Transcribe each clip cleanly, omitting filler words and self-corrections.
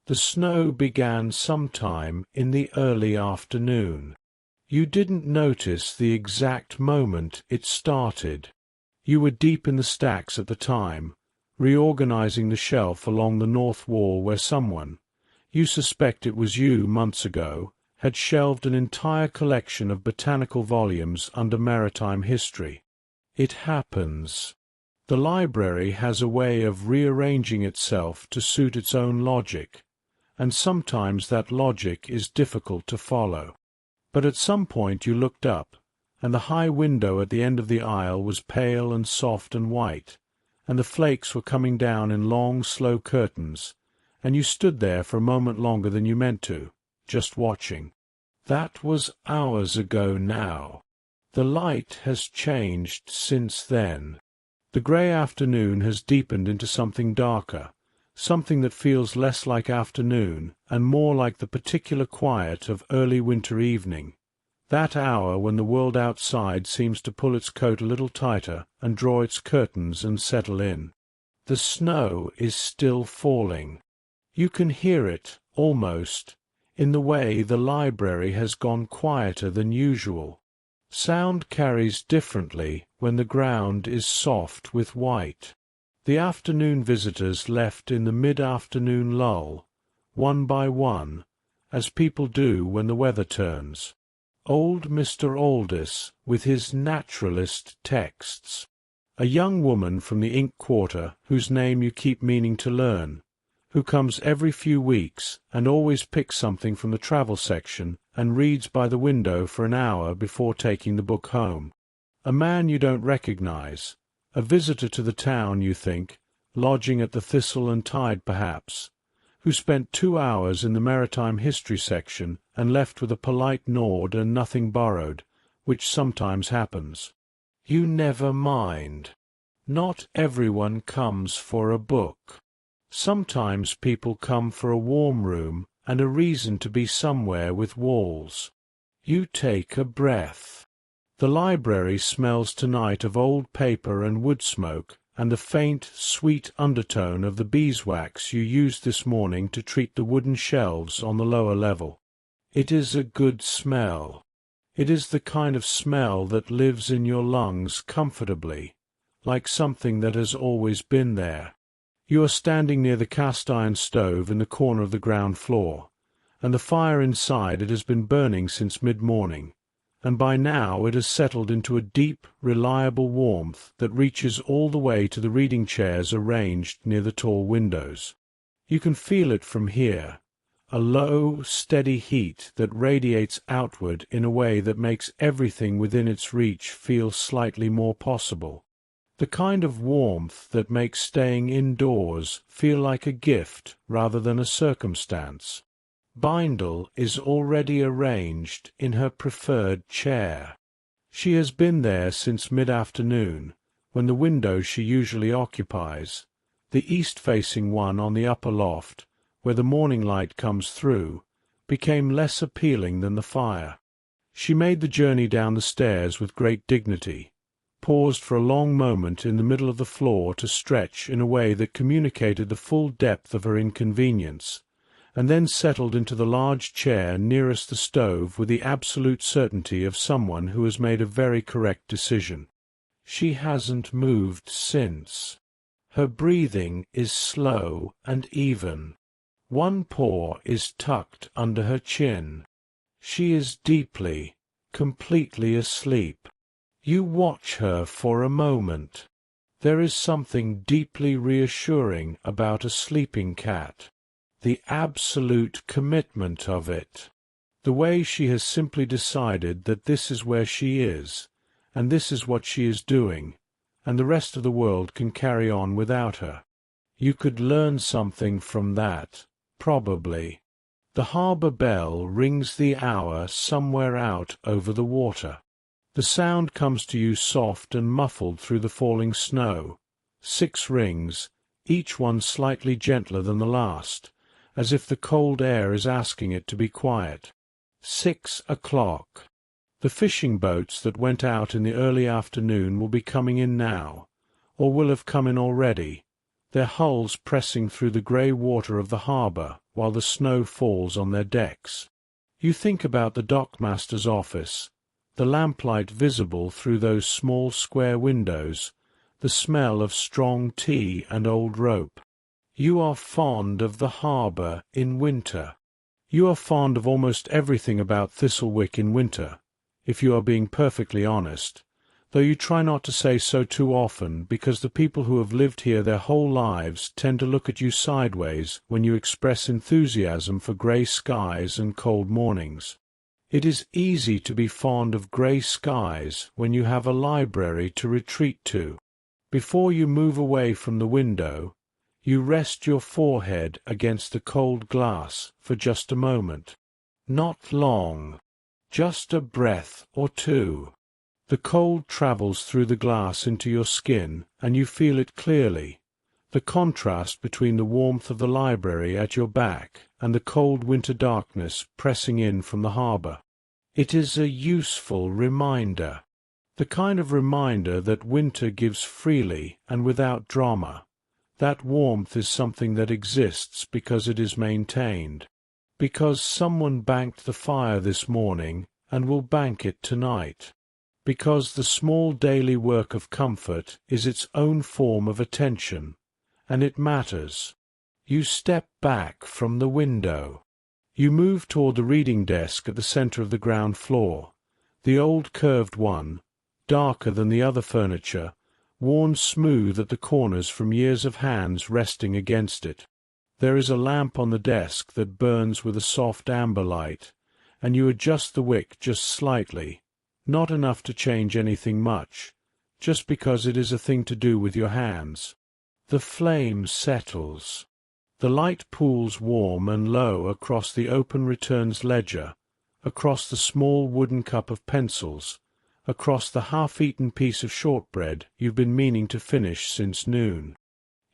The snow began sometime in the early afternoon. You didn't notice the exact moment it started. You were deep in the stacks at the time, reorganizing the shelf along the north wall where someone, you suspect it was you months ago, had shelved an entire collection of botanical volumes under maritime history. It happens. The library has a way of rearranging itself to suit its own logic, and sometimes that logic is difficult to follow. But at some point you looked up, and the high window at the end of the aisle was pale and soft and white, and the flakes were coming down in long, slow curtains, and you stood there for a moment longer than you meant to, just watching. That was hours ago now. The light has changed since then. The grey afternoon has deepened into something darker, something that feels less like afternoon and more like the particular quiet of early winter evening, that hour when the world outside seems to pull its coat a little tighter and draw its curtains and settle in. The snow is still falling. You can hear it, almost, in the way the library has gone quieter than usual. Sound carries differently when the ground is soft with white. The afternoon visitors left in the mid-afternoon lull, one by one, as people do when the weather turns. Old Mr. Aldous, with his naturalist texts. A young woman from the Ink Quarter, whose name you keep meaning to learn, who comes every few weeks and always picks something from the travel section and reads by the window for an hour before taking the book home. A man you don't recognize, a visitor to the town, you think, lodging at the Thistle and Tide perhaps, who spent 2 hours in the maritime history section and left with a polite nod and nothing borrowed, which sometimes happens. You never mind. Not everyone comes for a book. Sometimes people come for a warm room and a reason to be somewhere with walls. You take a breath. The library smells tonight of old paper and wood smoke and the faint, sweet undertone of the beeswax you used this morning to treat the wooden shelves on the lower level. It is a good smell. It is the kind of smell that lives in your lungs comfortably, like something that has always been there. You are standing near the cast-iron stove in the corner of the ground floor, and the fire inside it has been burning since mid-morning, and by now it has settled into a deep, reliable warmth that reaches all the way to the reading chairs arranged near the tall windows. You can feel it from here, a low, steady heat that radiates outward in a way that makes everything within its reach feel slightly more possible. The kind of warmth that makes staying indoors feel like a gift rather than a circumstance. Bindle is already arranged in her preferred chair. She has been there since mid-afternoon, when the window she usually occupies, the east-facing one on the upper loft, where the morning light comes through, became less appealing than the fire. She made the journey down the stairs with great dignity, paused for a long moment in the middle of the floor to stretch in a way that communicated the full depth of her inconvenience, and then settled into the large chair nearest the stove with the absolute certainty of someone who has made a very correct decision. She hasn't moved since. Her breathing is slow and even. One paw is tucked under her chin. She is deeply, completely asleep. You watch her for a moment. There is something deeply reassuring about a sleeping cat. The absolute commitment of it. The way she has simply decided that this is where she is, and this is what she is doing, and the rest of the world can carry on without her. You could learn something from that, probably. The harbour bell rings the hour somewhere out over the water. The sound comes to you soft and muffled through the falling snow. 6 rings, each one slightly gentler than the last, as if the cold air is asking it to be quiet. 6 o'clock. The fishing boats that went out in the early afternoon will be coming in now, or will have come in already, their hulls pressing through the grey water of the harbour while the snow falls on their decks. You think about the dockmaster's office, the lamplight visible through those small square windows, the smell of strong tea and old rope. You are fond of the harbour in winter. You are fond of almost everything about Thistlewick in winter, if you are being perfectly honest, though you try not to say so too often because the people who have lived here their whole lives tend to look at you sideways when you express enthusiasm for grey skies and cold mornings. It is easy to be fond of grey skies when you have a library to retreat to. Before you move away from the window, you rest your forehead against the cold glass for just a moment. Not long, just a breath or two. The cold travels through the glass into your skin, and you feel it clearly, the contrast between the warmth of the library at your back and the cold winter darkness pressing in from the harbour. It is a useful reminder, the kind of reminder that winter gives freely and without drama. That warmth is something that exists because it is maintained, because someone banked the fire this morning and will bank it tonight, because the small daily work of comfort is its own form of attention, and it matters. You step back from the window. You move toward the reading desk at the centre of the ground floor, the old curved one, darker than the other furniture, worn smooth at the corners from years of hands resting against it. There is a lamp on the desk that burns with a soft amber light, and you adjust the wick just slightly, not enough to change anything much, just because it is a thing to do with your hands. The flame settles. The light pools warm and low across the open returns ledger, across the small wooden cup of pencils, across the half-eaten piece of shortbread you've been meaning to finish since noon.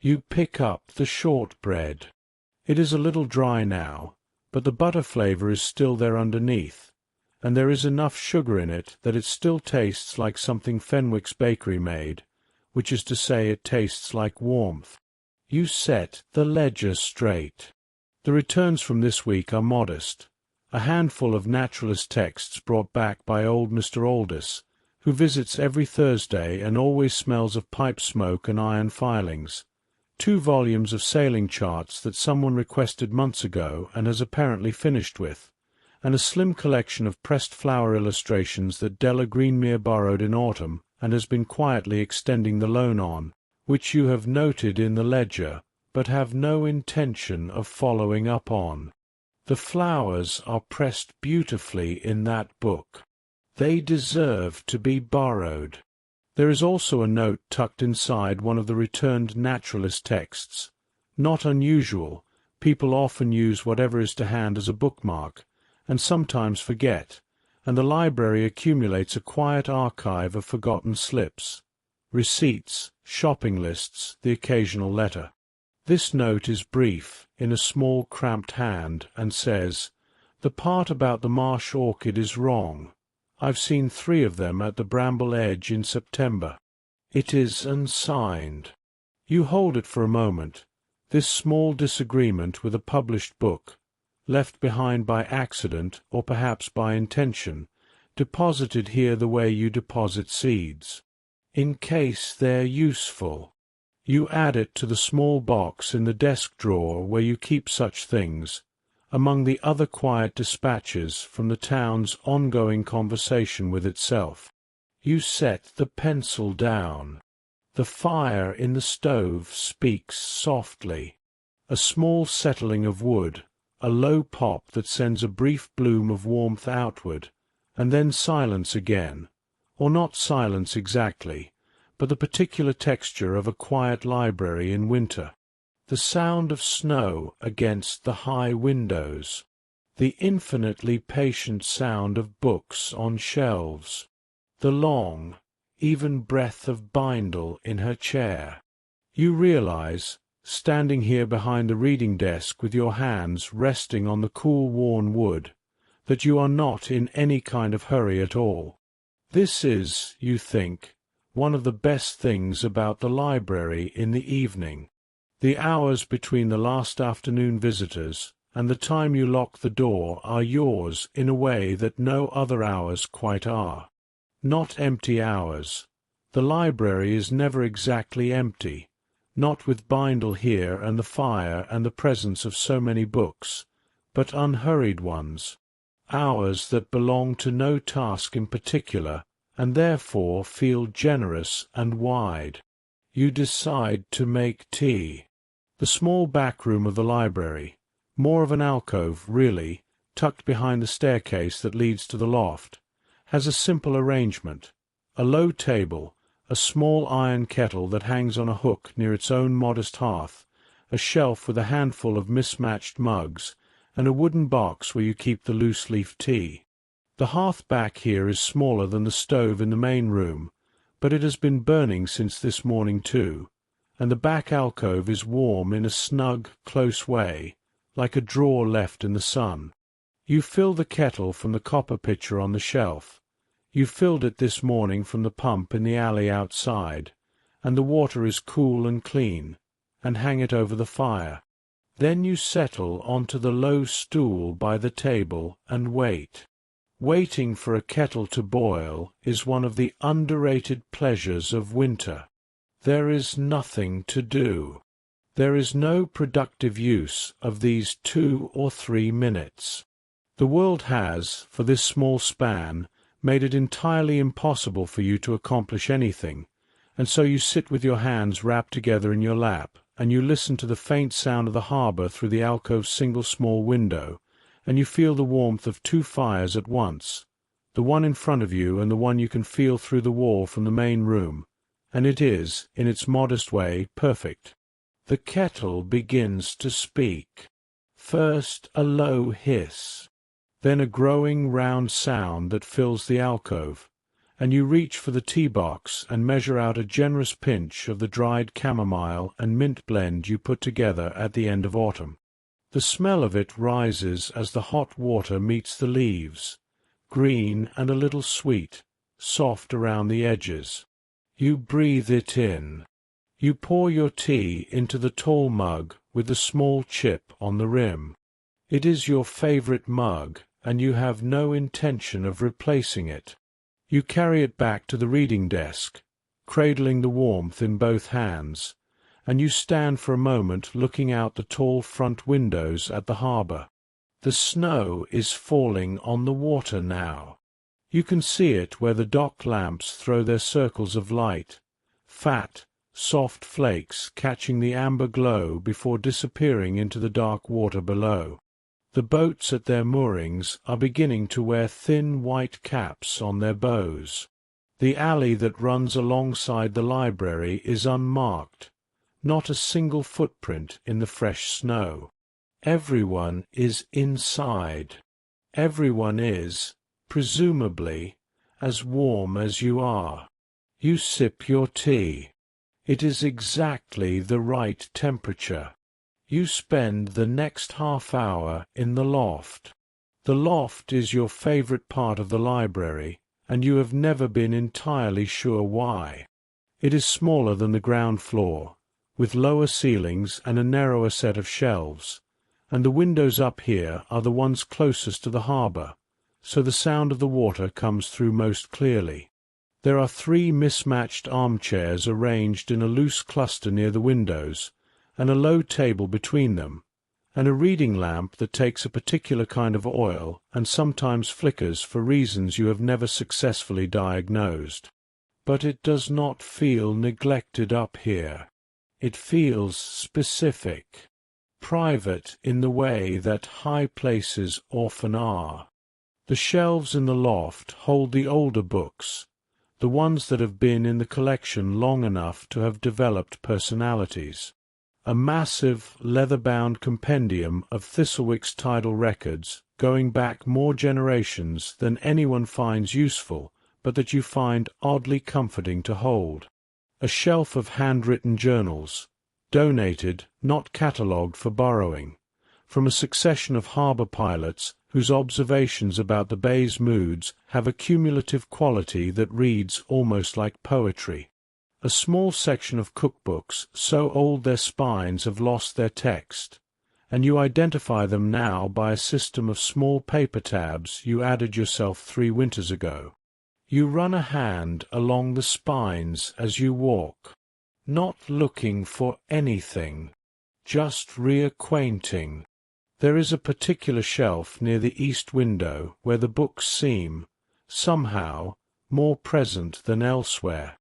You pick up the shortbread. It is a little dry now, but the butter flavour is still there underneath, and there is enough sugar in it that it still tastes like something Fenwick's bakery made, which is to say it tastes like warmth. You set the ledger straight. The returns from this week are modest. A handful of naturalist texts brought back by old Mr. Aldous, who visits every Thursday and always smells of pipe smoke and iron filings. 2 volumes of sailing charts that someone requested months ago and has apparently finished with, and a slim collection of pressed flower illustrations that Della Greenmere borrowed in autumn and has been quietly extending the loan on, which you have noted in the ledger, but have no intention of following up on. The flowers are pressed beautifully in that book. They deserve to be borrowed. There is also a note tucked inside one of the returned naturalist texts. Not unusual. People often use whatever is to hand as a bookmark, and sometimes forget, and the library accumulates a quiet archive of forgotten slips, receipts, shopping lists, the occasional letter. This note is brief, in a small cramped hand, and says, "The part about the marsh orchid is wrong. I've seen 3 of them at the Bramble Edge in September." It is unsigned. You hold it for a moment, this small disagreement with a published book, left behind by accident or perhaps by intention, deposited here the way you deposit seeds. In case they're useful. You add it to the small box in the desk drawer where you keep such things, among the other quiet dispatches from the town's ongoing conversation with itself. You set the pencil down. The fire in the stove speaks softly. A small settling of wood, a low pop that sends a brief bloom of warmth outward, and then silence again, or not silence exactly, but the particular texture of a quiet library in winter. The sound of snow against the high windows. The infinitely patient sound of books on shelves. The long, even breath of Bindle in her chair. You realize, standing here behind the reading desk with your hands resting on the cool worn wood, that you are not in any kind of hurry at all. This is, you think, one of the best things about the library in the evening. The hours between the last afternoon visitors and the time you lock the door are yours in a way that no other hours quite are. Not empty hours. The library is never exactly empty, not with Bindle here and the fire and the presence of so many books, but unhurried ones, hours that belong to no task in particular, and therefore feel generous and wide. You decide to make tea. The small back room of the library, more of an alcove, really, tucked behind the staircase that leads to the loft, has a simple arrangement: a low table, a small iron kettle that hangs on a hook near its own modest hearth, a shelf with a handful of mismatched mugs, and a wooden box where you keep the loose-leaf tea. The hearth back here is smaller than the stove in the main room, but it has been burning since this morning too, and the back alcove is warm in a snug, close way, like a drawer left in the sun. You fill the kettle from the copper pitcher on the shelf. You filled it this morning from the pump in the alley outside, and the water is cool and clean, and hang it over the fire. Then you settle onto the low stool by the table and wait. Waiting for a kettle to boil is one of the underrated pleasures of winter. There is nothing to do. There is no productive use of these 2 or 3 minutes. The world has, for this small span, made it entirely impossible for you to accomplish anything, and so you sit with your hands wrapped together in your lap, and you listen to the faint sound of the harbour through the alcove's single small window, and you feel the warmth of 2 fires at once, the one in front of you and the one you can feel through the wall from the main room, and it is, in its modest way, perfect. The kettle begins to speak. First a low hiss, then a growing round sound that fills the alcove, and you reach for the tea-box and measure out a generous pinch of the dried chamomile and mint blend you put together at the end of autumn. The smell of it rises as the hot water meets the leaves, green and a little sweet, soft around the edges. You breathe it in. You pour your tea into the tall mug with the small chip on the rim. It is your favorite mug, and you have no intention of replacing it. You carry it back to the reading desk, cradling the warmth in both hands, and you stand for a moment looking out the tall front windows at the harbour. The snow is falling on the water now. You can see it where the dock lamps throw their circles of light, fat, soft flakes catching the amber glow before disappearing into the dark water below. The boats at their moorings are beginning to wear thin white caps on their bows. The alley that runs alongside the library is unmarked, not a single footprint in the fresh snow. Everyone is inside. Everyone is, presumably, as warm as you are. You sip your tea. It is exactly the right temperature. You spend the next half-hour in the loft. The loft is your favorite part of the library, and you have never been entirely sure why. It is smaller than the ground floor, with lower ceilings and a narrower set of shelves, and the windows up here are the ones closest to the harbour, so the sound of the water comes through most clearly. There are 3 mismatched armchairs arranged in a loose cluster near the windows, and a low table between them, and a reading lamp that takes a particular kind of oil and sometimes flickers for reasons you have never successfully diagnosed. But it does not feel neglected up here. It feels specific, private in the way that high places often are. The shelves in the loft hold the older books, the ones that have been in the collection long enough to have developed personalities. A massive, leather-bound compendium of Thistlewick's tidal records, going back more generations than anyone finds useful, but that you find oddly comforting to hold. A shelf of handwritten journals, donated, not catalogued for borrowing, from a succession of harbour pilots whose observations about the bay's moods have a cumulative quality that reads almost like poetry. A small section of cookbooks so old their spines have lost their text, and you identify them now by a system of small paper tabs you added yourself 3 winters ago. You run a hand along the spines as you walk, not looking for anything, just reacquainting. There is a particular shelf near the east window where the books seem, somehow, more present than elsewhere.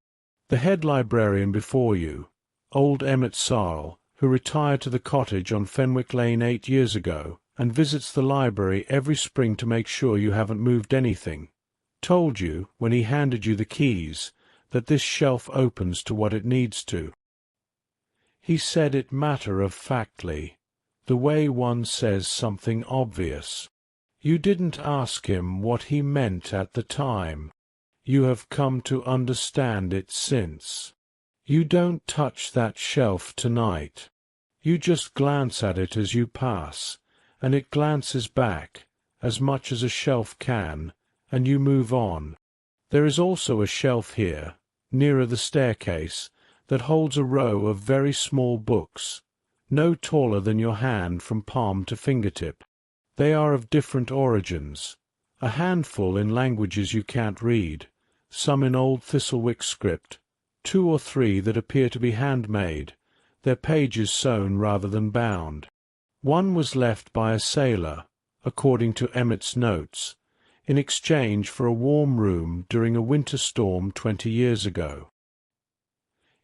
The head librarian before you, old Emmett Sarle, who retired to the cottage on Fenwick Lane 8 years ago and visits the library every spring to make sure you haven't moved anything, told you, when he handed you the keys, that this shelf opens to what it needs to. He said it matter-of-factly, the way one says something obvious. You didn't ask him what he meant at the time. You have come to understand it since. You don't touch that shelf tonight. You just glance at it as you pass, and it glances back, as much as a shelf can, and you move on. There is also a shelf here, nearer the staircase, that holds a row of very small books, no taller than your hand from palm to fingertip. They are of different origins, a handful in languages you can't read, some in old Thistlewick script, 2 or 3 that appear to be handmade, their pages sewn rather than bound. One was left by a sailor, according to Emmett's notes, in exchange for a warm room during a winter storm 20 years ago.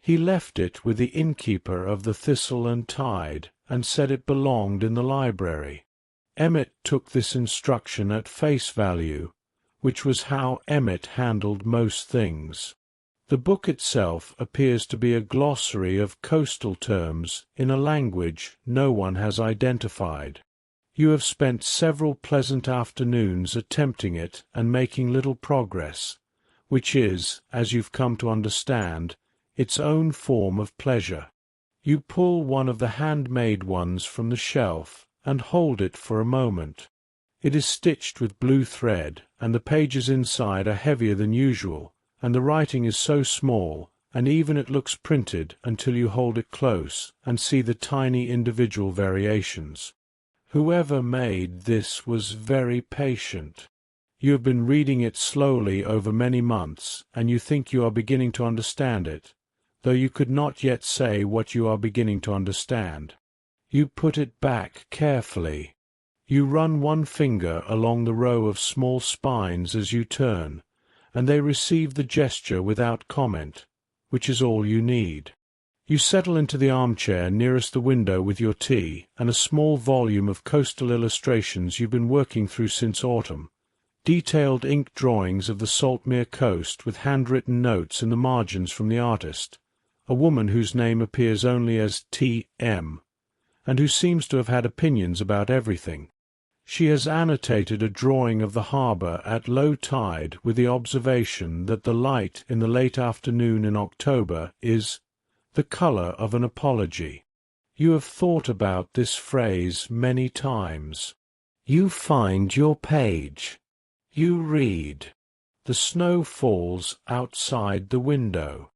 He left it with the innkeeper of the Thistle and Tide, and said it belonged in the library. Emmett took this instruction at face value, which was how Emmett handled most things. The book itself appears to be a glossary of coastal terms in a language no one has identified. You have spent several pleasant afternoons attempting it and making little progress, which is, as you've come to understand, its own form of pleasure. You pull one of the handmade ones from the shelf and hold it for a moment. It is stitched with blue thread, and the pages inside are heavier than usual, and the writing is so small, and even it looks printed until you hold it close and see the tiny individual variations. Whoever made this was very patient. You have been reading it slowly over many months, and you think you are beginning to understand it, though you could not yet say what you are beginning to understand. You put it back carefully. You run one finger along the row of small spines as you turn, and they receive the gesture without comment, which is all you need. You settle into the armchair nearest the window with your tea and a small volume of coastal illustrations you've been working through since autumn, detailed ink drawings of the Saltmere coast with handwritten notes in the margins from the artist, a woman whose name appears only as T.M., and who seems to have had opinions about everything. She has annotated a drawing of the harbour at low tide with the observation that the light in the late afternoon in October is the colour of an apology. You have thought about this phrase many times. You find your page. You read. The snow falls outside the window.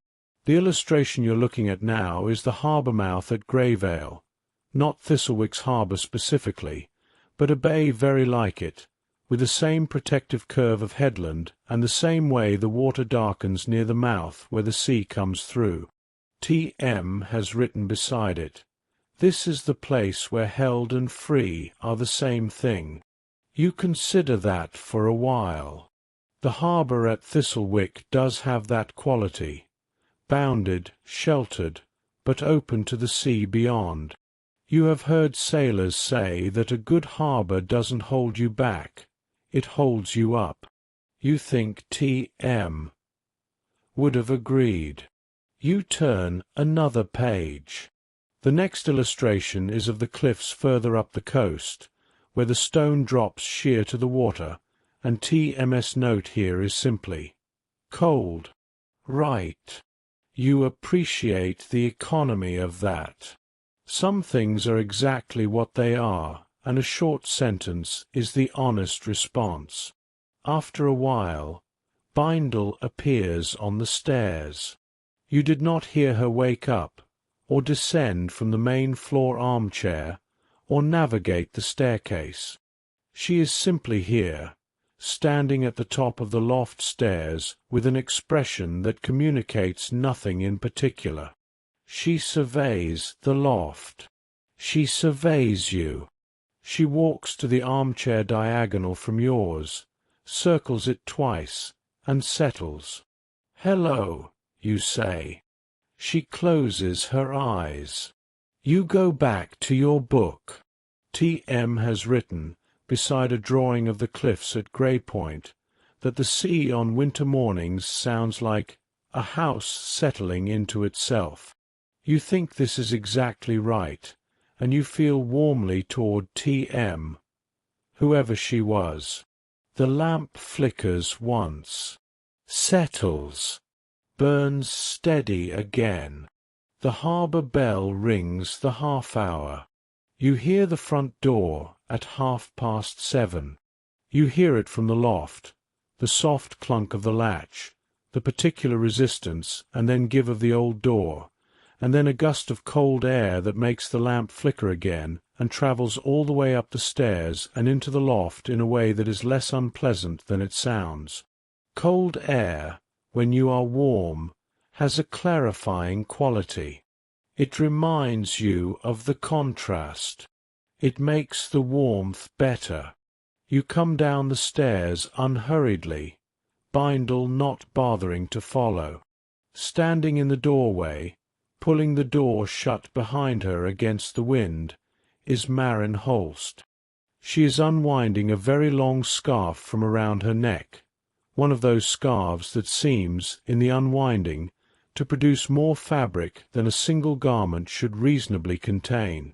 The illustration you're looking at now is the harbour mouth at Greyvale, not Thistlewick's harbour specifically, but a bay very like it, with the same protective curve of headland and the same way the water darkens near the mouth where the sea comes through. T.M. has written beside it, "This is the place where held and free are the same thing." You consider that for a while. The harbour at Thistlewick does have that quality, bounded, sheltered, but open to the sea beyond. You have heard sailors say that a good harbour doesn't hold you back, it holds you up. You think T.M. would have agreed. You turn another page. The next illustration is of the cliffs further up the coast, where the stone drops sheer to the water, and T.M.'s note here is simply, "Cold." Right. You appreciate the economy of that. Some things are exactly what they are, and a short sentence is the honest response. After a while, Bindle appears on the stairs. You did not hear her wake up, or descend from the main floor armchair, or navigate the staircase. She is simply here, standing at the top of the loft stairs with an expression that communicates nothing in particular. She surveys the loft. She surveys you. She walks to the armchair diagonal from yours, circles it twice, and settles. "Hello," you say. She closes her eyes. You go back to your book. T.M. has written, beside a drawing of the cliffs at Grey Point, that the sea on winter mornings sounds like a house settling into itself. You think this is exactly right, and you feel warmly toward T.M., whoever she was. The lamp flickers once, settles, burns steady again. The harbour bell rings the half-hour. You hear the front door at 7:30. You hear it from the loft, the soft clunk of the latch, the particular resistance and then give of the old door, and then a gust of cold air that makes the lamp flicker again and travels all the way up the stairs and into the loft in a way that is less unpleasant than it sounds. Cold air, when you are warm, has a clarifying quality. It reminds you of the contrast. It makes the warmth better. You come down the stairs unhurriedly, Bindle not bothering to follow. Standing in the doorway, pulling the door shut behind her against the wind, is Marin Holst. She is unwinding a very long scarf from around her neck, one of those scarves that seems, in the unwinding, to produce more fabric than a single garment should reasonably contain.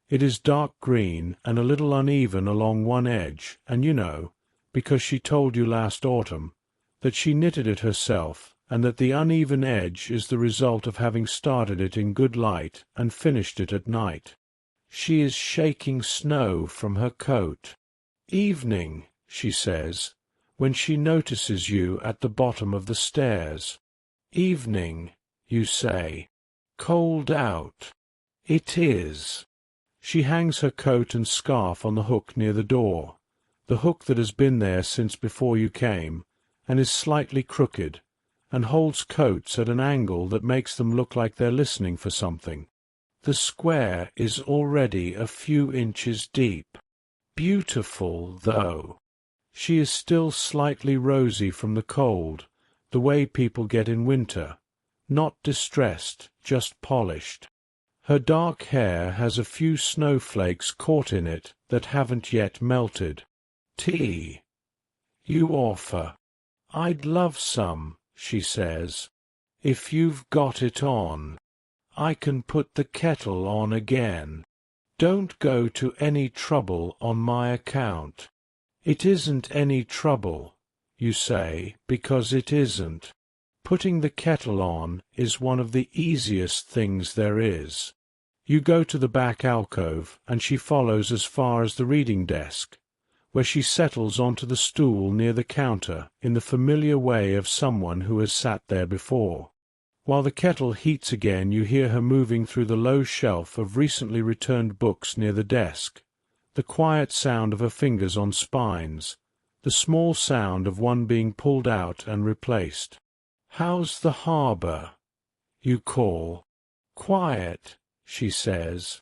It is dark green and a little uneven along one edge, and you know, because she told you last autumn, that she knitted it herself, and that the uneven edge is the result of having started it in good light and finished it at night. She is shaking snow from her coat. "Evening," she says, when she notices you at the bottom of the stairs. "Evening," you say. "Cold out." It is. She hangs her coat and scarf on the hook near the door, the hook that has been there since before you came, and is slightly crooked, and holds coats at an angle that makes them look like they're listening for something. The square is already a few inches deep. Beautiful, though. She is still slightly rosy from the cold, the way people get in winter, not distressed, just polished. Her dark hair has a few snowflakes caught in it that haven't yet melted. "Tea," you offer. "I'd love some," she says, "if you've got it on. I can put the kettle on again. Don't go to any trouble on my account." "It isn't any trouble," you say, because it isn't. Putting the kettle on is one of the easiest things there is. You go to the back alcove, and she follows as far as the reading desk, where she settles onto the stool near the counter in the familiar way of someone who has sat there before. While the kettle heats again, you hear her moving through the low shelf of recently returned books near the desk, the quiet sound of her fingers on spines, the small sound of one being pulled out and replaced. "How's the harbour?" you call. "Quiet," she says.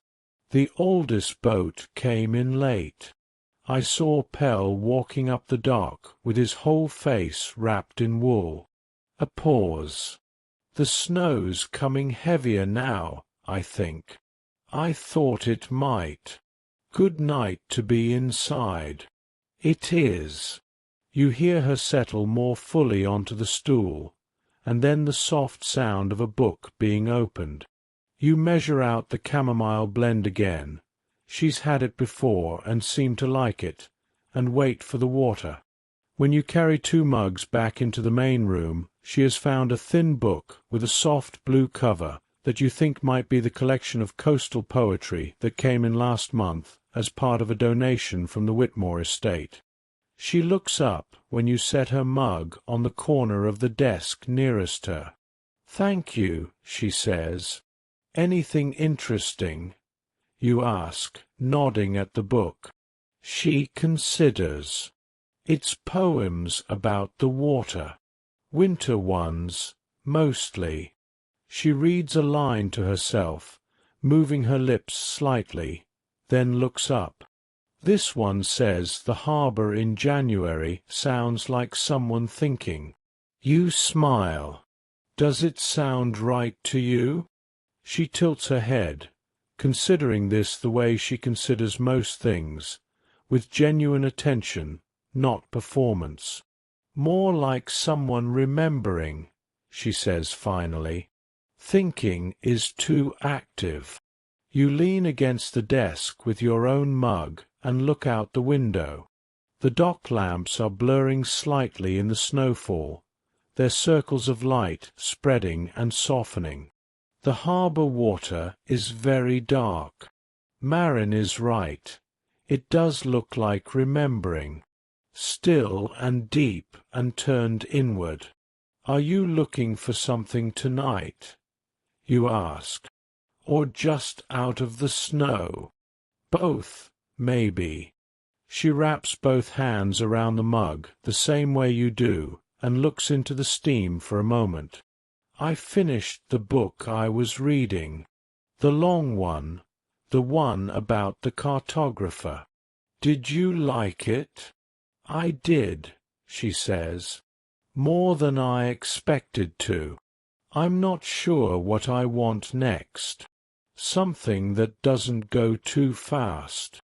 "The oldest boat came in late. I saw Pell walking up the dock with his whole face wrapped in wool." A pause. "The snow's coming heavier now, I think. I thought it might. Good night to be inside." It is. You hear her settle more fully onto the stool, and then the soft sound of a book being opened. You measure out the chamomile blend again. She's had it before and seemed to like it, and wait for the water. When you carry 2 mugs back into the main room, she has found a thin book with a soft blue cover that you think might be the collection of coastal poetry that came in last month as part of a donation from the Whitmore estate. She looks up when you set her mug on the corner of the desk nearest her. "Thank you," she says. "Anything interesting?" you ask, nodding at the book. She considers. It's poems about the water. Winter ones, mostly. She reads a line to herself, moving her lips slightly, then looks up. This one says the harbor in January sounds like someone thinking. You smile. Does it sound right to you? She tilts her head, considering this the way she considers most things, with genuine attention, not performance. More like someone remembering, she says finally. Thinking is too active. You lean against the desk with your own mug and look out the window. The dock lamps are blurring slightly in the snowfall, their circles of light spreading and softening. The harbour water is very dark. Marin is right. It does look like remembering. Still and deep and turned inward. Are you looking for something tonight? You ask. Or just out of the snow? Both, maybe. She wraps both hands around the mug the same way you do and looks into the steam for a moment. I finished the book I was reading. The long one, the one about the cartographer. Did you like it? I did, she says. More than I expected to. I'm not sure what I want next. Something that doesn't go too fast.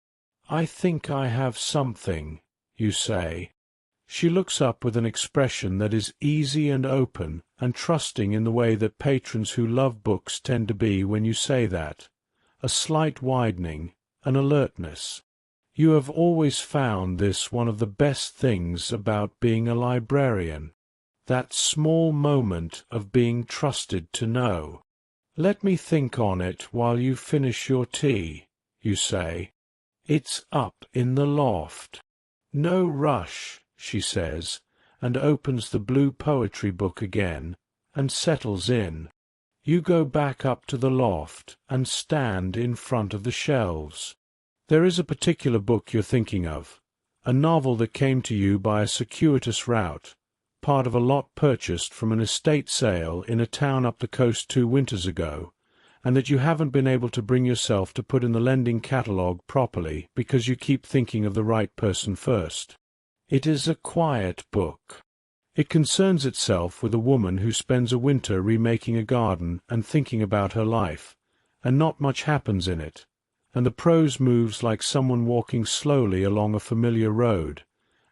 I think I have something, you say. She looks up with an expression that is easy and open and trusting in the way that patrons who love books tend to be when you say that. A slight widening, an alertness. You have always found this one of the best things about being a librarian. That small moment of being trusted to know. Let me think on it while you finish your tea, you say. It's up in the loft. No rush, she says, and opens the blue poetry book again, and settles in. You go back up to the loft and stand in front of the shelves. There is a particular book you're thinking of, a novel that came to you by a circuitous route, part of a lot purchased from an estate sale in a town up the coast 2 winters ago, and that you haven't been able to bring yourself to put in the lending catalogue properly because you keep thinking of the right person first. It is a quiet book. It concerns itself with a woman who spends a winter remaking a garden and thinking about her life, and not much happens in it, and the prose moves like someone walking slowly along a familiar road,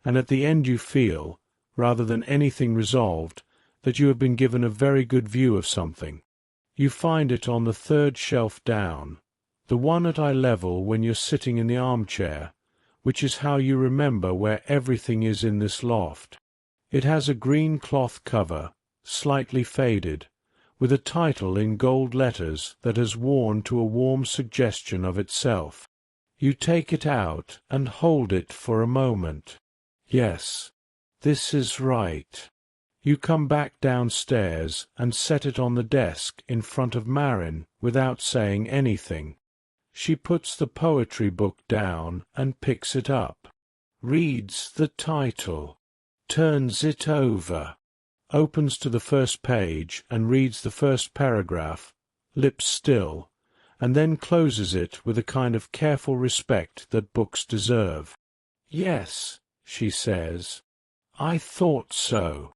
and at the end you feel, rather than anything resolved, that you have been given a very good view of something. You find it on the 3rd shelf down, the one at eye level when you're sitting in the armchair, which is how you remember where everything is in this loft. It has a green cloth cover, slightly faded, with a title in gold letters that has worn to a warm suggestion of itself. You take it out and hold it for a moment. Yes, this is right. You come back downstairs and set it on the desk in front of Marin without saying anything. She puts the poetry book down and picks it up, reads the title, turns it over, opens to the first page and reads the first paragraph, lips still, and then closes it with a kind of careful respect that books deserve. Yes, she says. I thought so.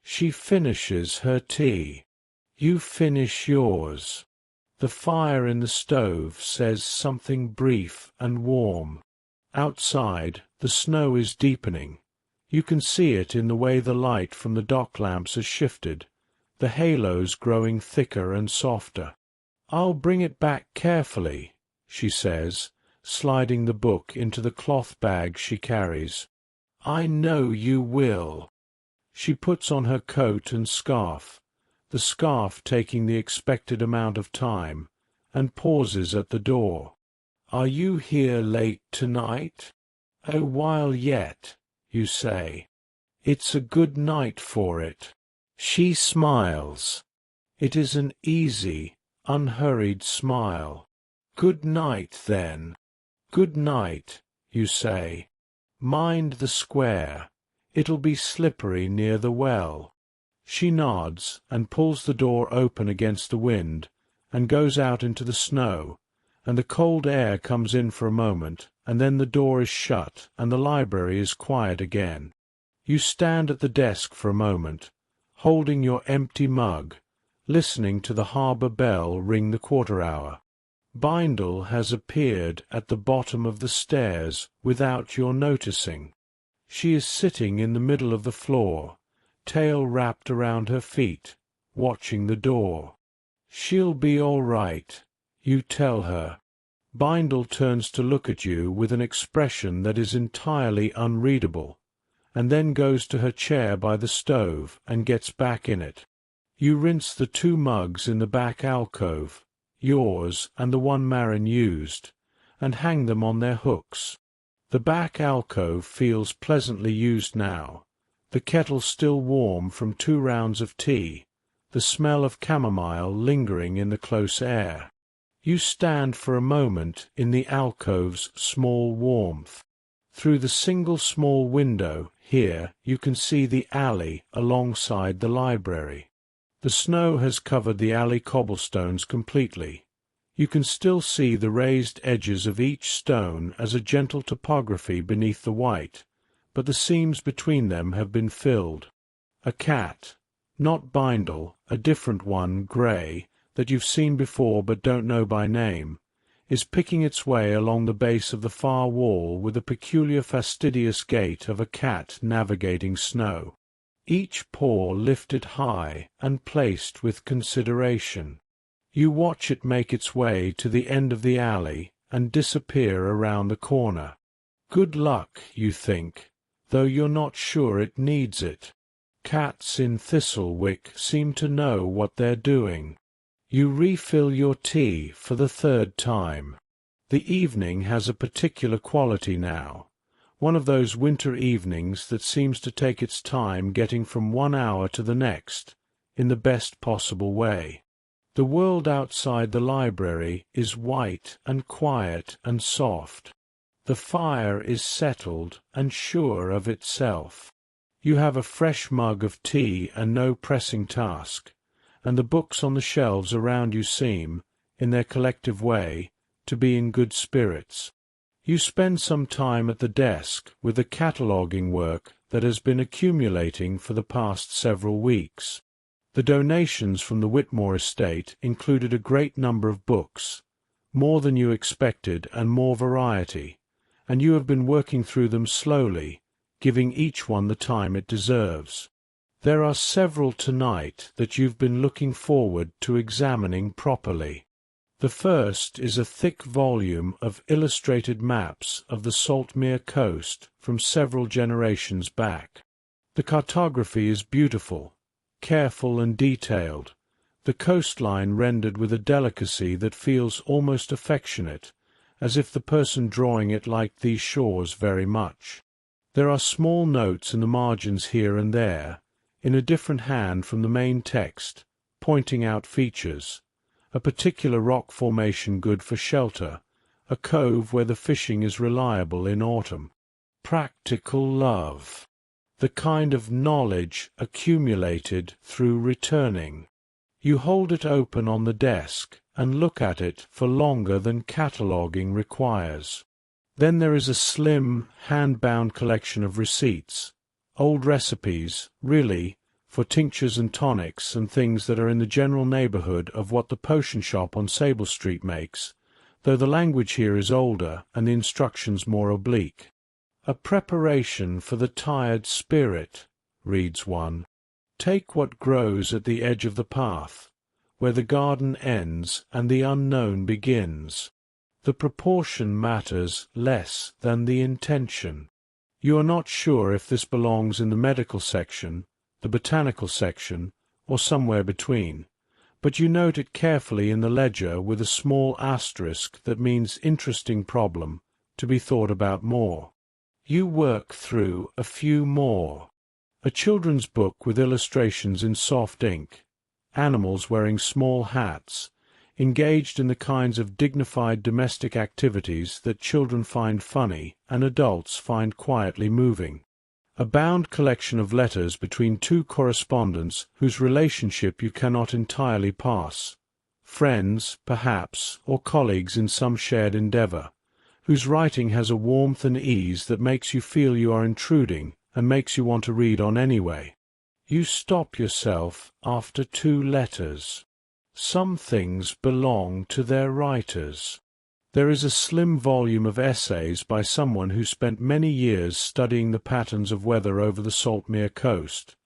She finishes her tea. You finish yours. The fire in the stove says something brief and warm. Outside, the snow is deepening. You can see it in the way the light from the dock lamps has shifted, the halos growing thicker and softer. I'll bring it back carefully, she says, sliding the book into the cloth bag she carries. I know you will. She puts on her coat and scarf, the scarf taking the expected amount of time, and pauses at the door. Are you here late tonight? A while yet, you say. It's a good night for it. She smiles. It is an easy, unhurried smile. "Good night, then." "Good night," you say. "Mind the square. It'll be slippery near the well." She nods and pulls the door open against the wind and goes out into the snow, and the cold air comes in for a moment, and then the door is shut and the library is quiet again. You stand at the desk for a moment, holding your empty mug, listening to the harbour bell ring the quarter hour. Bindle has appeared at the bottom of the stairs without your noticing. She is sitting in the middle of the floor, tail wrapped around her feet, watching the door. "She'll be all right," you tell her. Bindle turns to look at you with an expression that is entirely unreadable, and then goes to her chair by the stove and gets back in it. You rinse the 2 mugs in the back alcove, yours and the one Marin used, and hang them on their hooks. The back alcove feels pleasantly used now, the kettle still warm from 2 rounds of tea, the smell of chamomile lingering in the close air. You stand for a moment in the alcove's small warmth. Through the single small window here you can see the alley alongside the library. The snow has covered the alley cobblestones completely. You can still see the raised edges of each stone as a gentle topography beneath the white, but the seams between them have been filled. A cat, not Bindle, a different one, grey, that you've seen before but don't know by name, is picking its way along the base of the far wall with the peculiar fastidious gait of a cat navigating snow. Each paw lifted high and placed with consideration. You watch it make its way to the end of the alley and disappear around the corner. Good luck, you think, though you're not sure it needs it. Cats in Thistlewick seem to know what they're doing. You refill your tea for the 3rd time. The evening has a particular quality now, one of those winter evenings that seems to take its time getting from one hour to the next, in the best possible way. The world outside the library is white and quiet and soft. The fire is settled and sure of itself. You have a fresh mug of tea and no pressing task, and the books on the shelves around you seem, in their collective way, to be in good spirits. You spend some time at the desk with the cataloguing work that has been accumulating for the past several weeks. The donations from the Whitmore estate included a great number of books, more than you expected and more variety, and you have been working through them slowly, giving each one the time it deserves. There are several tonight that you've been looking forward to examining properly. The first is a thick volume of illustrated maps of the Saltmere coast from several generations back. The cartography is beautiful, careful and detailed, the coastline rendered with a delicacy that feels almost affectionate, as if the person drawing it liked these shores very much. There are small notes in the margins here and there, in a different hand from the main text, pointing out features, a particular rock formation good for shelter, a cove where the fishing is reliable in autumn. Practical love, the kind of knowledge accumulated through returning. You hold it open on the desk and look at it for longer than cataloguing requires. Then there is a slim, hand-bound collection of receipts, old recipes, really, for tinctures and tonics and things that are in the general neighbourhood of what the potion shop on Sable Street makes, though the language here is older and the instructions more oblique. "A preparation for the tired spirit," reads one. "Take what grows at the edge of the path, where the garden ends and the unknown begins. The proportion matters less than the intention." You are not sure if this belongs in the medical section, the botanical section, or somewhere between, but you note it carefully in the ledger with a small asterisk that means interesting problem, to be thought about more. You work through a few more. A children's book with illustrations in soft ink, animals wearing small hats, engaged in the kinds of dignified domestic activities that children find funny and adults find quietly moving. A bound collection of letters between two correspondents whose relationship you cannot entirely pass. Friends, perhaps, or colleagues in some shared endeavor, whose writing has a warmth and ease that makes you feel you are intruding and makes you want to read on anyway. You stop yourself after 2 letters. Some things belong to their writers. There is a slim volume of essays by someone who spent many years studying the patterns of weather over the Saltmere coast.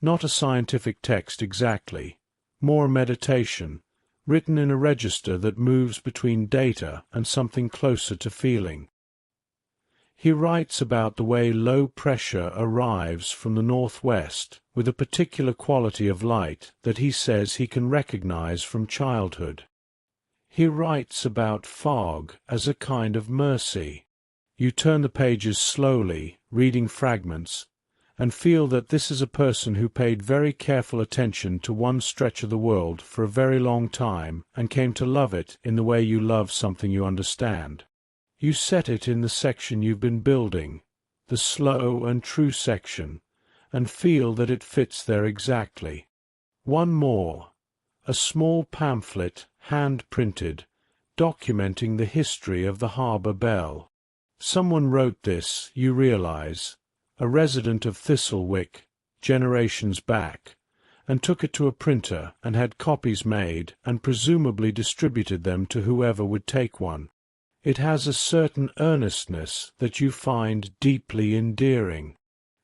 Not a scientific text exactly, more a meditation, written in a register that moves between data and something closer to feeling. He writes about the way low pressure arrives from the northwest with a particular quality of light that he says he can recognize from childhood. He writes about fog as a kind of mercy. You turn the pages slowly, reading fragments, and feel that this is a person who paid very careful attention to one stretch of the world for a very long time and came to love it in the way you love something you understand. You set it in the section you've been building, the slow and true section, and feel that it fits there exactly. One more, a small pamphlet, hand-printed, documenting the history of the harbour bell. Someone wrote this, you realize, a resident of Thistlewick, generations back, and took it to a printer and had copies made and presumably distributed them to whoever would take one. It has a certain earnestness that you find deeply endearing.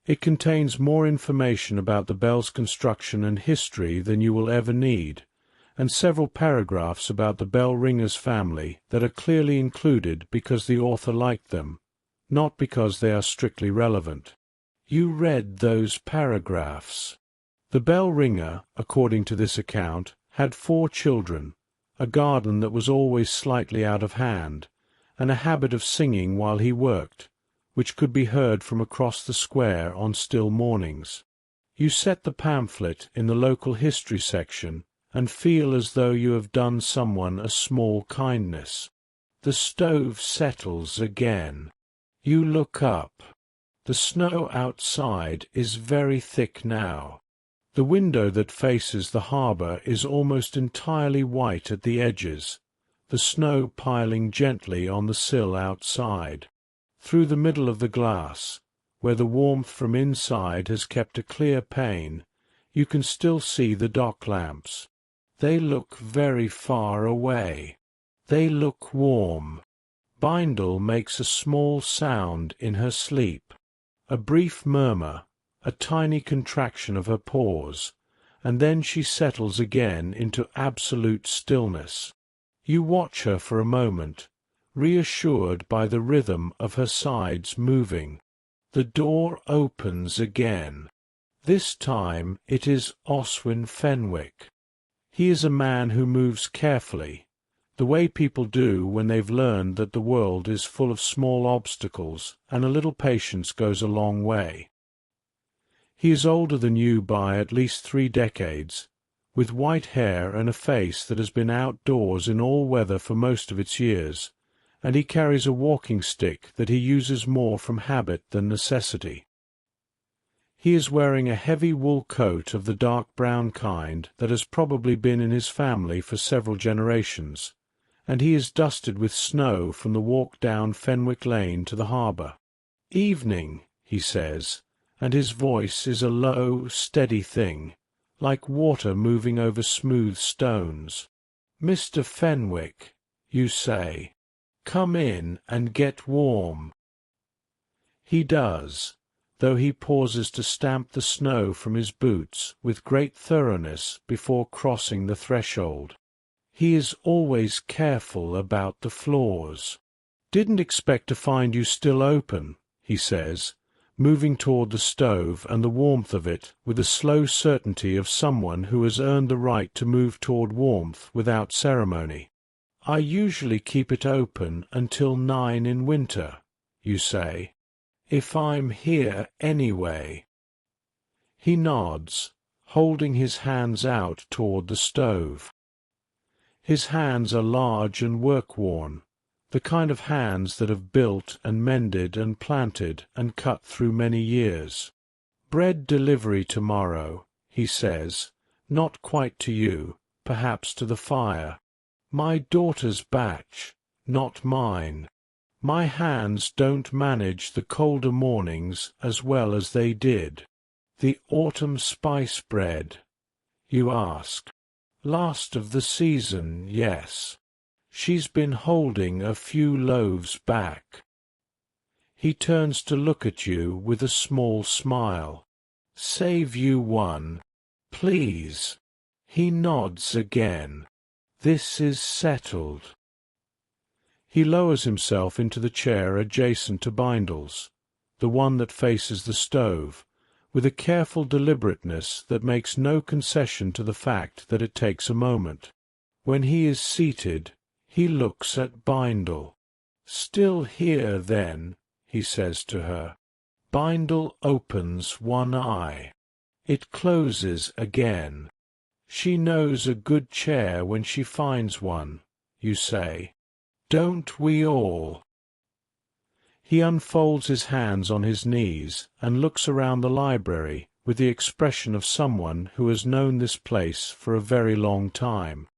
It contains more information about the bell's construction and history than you will ever need, and several paragraphs about the bell ringer's family that are clearly included because the author liked them, not because they are strictly relevant. You read those paragraphs. The bell ringer, according to this account, had 4 children, a garden that was always slightly out of hand, and a habit of singing while he worked, which could be heard from across the square on still mornings. You set the pamphlet in the local history section and feel as though you have done someone a small kindness. The stove settles again. You look up. The snow outside is very thick now. The window that faces the harbour is almost entirely white at the edges, the snow piling gently on the sill outside. Through the middle of the glass, where the warmth from inside has kept a clear pane, you can still see the dock lamps. They look very far away. They look warm. Bindle makes a small sound in her sleep, a brief murmur, a tiny contraction of her pores, and then she settles again into absolute stillness. You watch her for a moment, reassured by the rhythm of her sides moving. The door opens again. This time it is Oswin Fenwick. He is a man who moves carefully, the way people do when they've learned that the world is full of small obstacles, and a little patience goes a long way. He is older than you by at least 3 decades, with white hair and a face that has been outdoors in all weather for most of its years, and he carries a walking stick that he uses more from habit than necessity. He is wearing a heavy wool coat of the dark brown kind that has probably been in his family for several generations, and he is dusted with snow from the walk down Fenwick Lane to the harbour. "Evening," he says, and his voice is a low, steady thing, like water moving over smooth stones. "Mr. Fenwick," you say, "come in and get warm." He does, though he pauses to stamp the snow from his boots with great thoroughness before crossing the threshold. He is always careful about the floors. "Didn't expect to find you still open," he says, moving toward the stove and the warmth of it with the slow certainty of someone who has earned the right to move toward warmth without ceremony. "I usually keep it open until 9 in winter," you say, "if I'm here anyway." He nods, holding his hands out toward the stove. His hands are large and work-worn, the kind of hands that have built and mended and planted and cut through many years. "Bread delivery tomorrow," he says, "not quite to you, perhaps to the fire. My daughter's batch, not mine. My hands don't manage the colder mornings as well as they did. The autumn spice bread, you ask. Last of the season, yes. She's been holding a few loaves back." He turns to look at you with a small smile. "Save you one, please." He nods again. "This is settled." He lowers himself into the chair adjacent to Bindle's, the one that faces the stove, with a careful deliberateness that makes no concession to the fact that it takes a moment. When he is seated, he looks at Bindle. "Still here, then?" he says to her. Bindle opens one eye. It closes again. "She knows a good chair when she finds one," you say. "Don't we all?" He unfolds his hands on his knees and looks around the library with the expression of someone who has known this place for a very long time.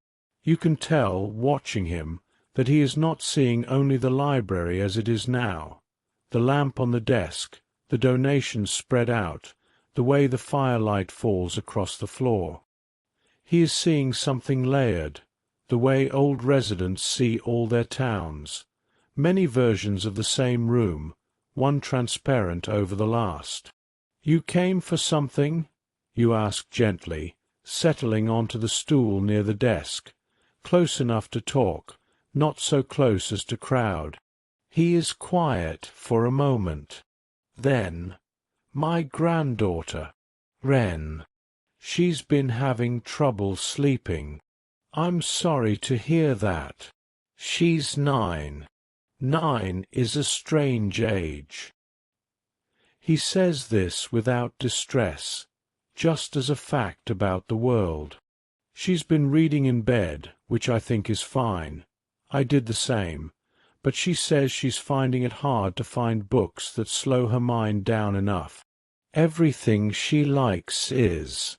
You can tell, watching him, that he is not seeing only the library as it is now, the lamp on the desk, the donations spread out, the way the firelight falls across the floor. He is seeing something layered, the way old residents see all their towns, many versions of the same room, one transparent over the last. "You came for something?" you ask gently, settling onto the stool near the desk, close enough to talk, not so close as to crowd. He is quiet for a moment. Then, "My granddaughter, Wren. She's been having trouble sleeping. I'm sorry to hear that. She's 9. 9 is a strange age." He says this without distress, just as a fact about the world. She's been reading in bed, which I think is fine. I did the same, but she says she's finding it hard to find books that slow her mind down enough. Everything she likes is,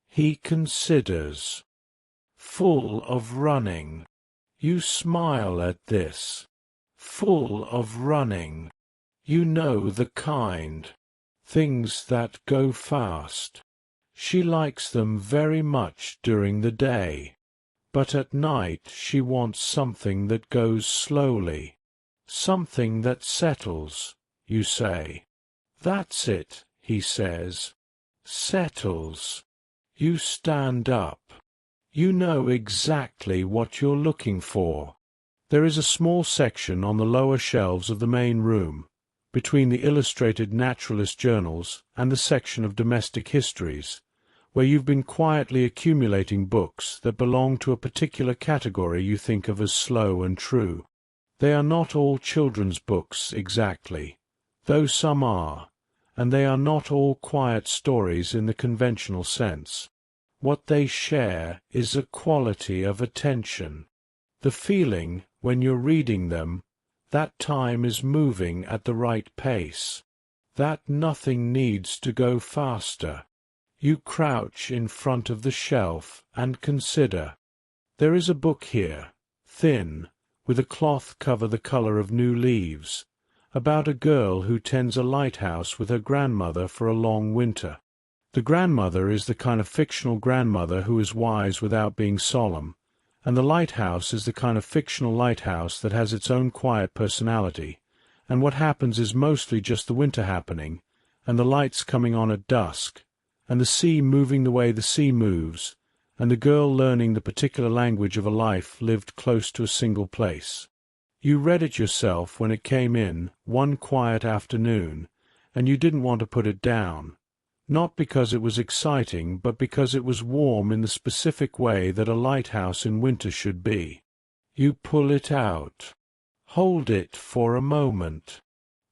he considers, full of running. You smile at this. Full of running. You know the kind. Things that go fast. She likes them very much during the day, but at night she wants something that goes slowly, something that settles, you say. "That's it," he says. "Settles." You stand up. You know exactly what you're looking for. There is a small section on the lower shelves of the main room, between the illustrated naturalist journals and the section of domestic histories, where you've been quietly accumulating books that belong to a particular category you think of as slow and true. They are not all children's books exactly, though some are, and they are not all quiet stories in the conventional sense. What they share is a quality of attention, the feeling, when you're reading them, that time is moving at the right pace, that nothing needs to go faster. You crouch in front of the shelf and consider. There is a book here, thin, with a cloth cover the color of new leaves, about a girl who tends a lighthouse with her grandmother for a long winter. The grandmother is the kind of fictional grandmother who is wise without being solemn, and the lighthouse is the kind of fictional lighthouse that has its own quiet personality, and what happens is mostly just the winter happening, and the lights coming on at dusk, and the sea moving the way the sea moves, and the girl learning the particular language of a life lived close to a single place. You read it yourself when it came in, one quiet afternoon, and you didn't want to put it down. Not because it was exciting, but because it was warm in the specific way that a lighthouse in winter should be. You pull it out. Hold it for a moment.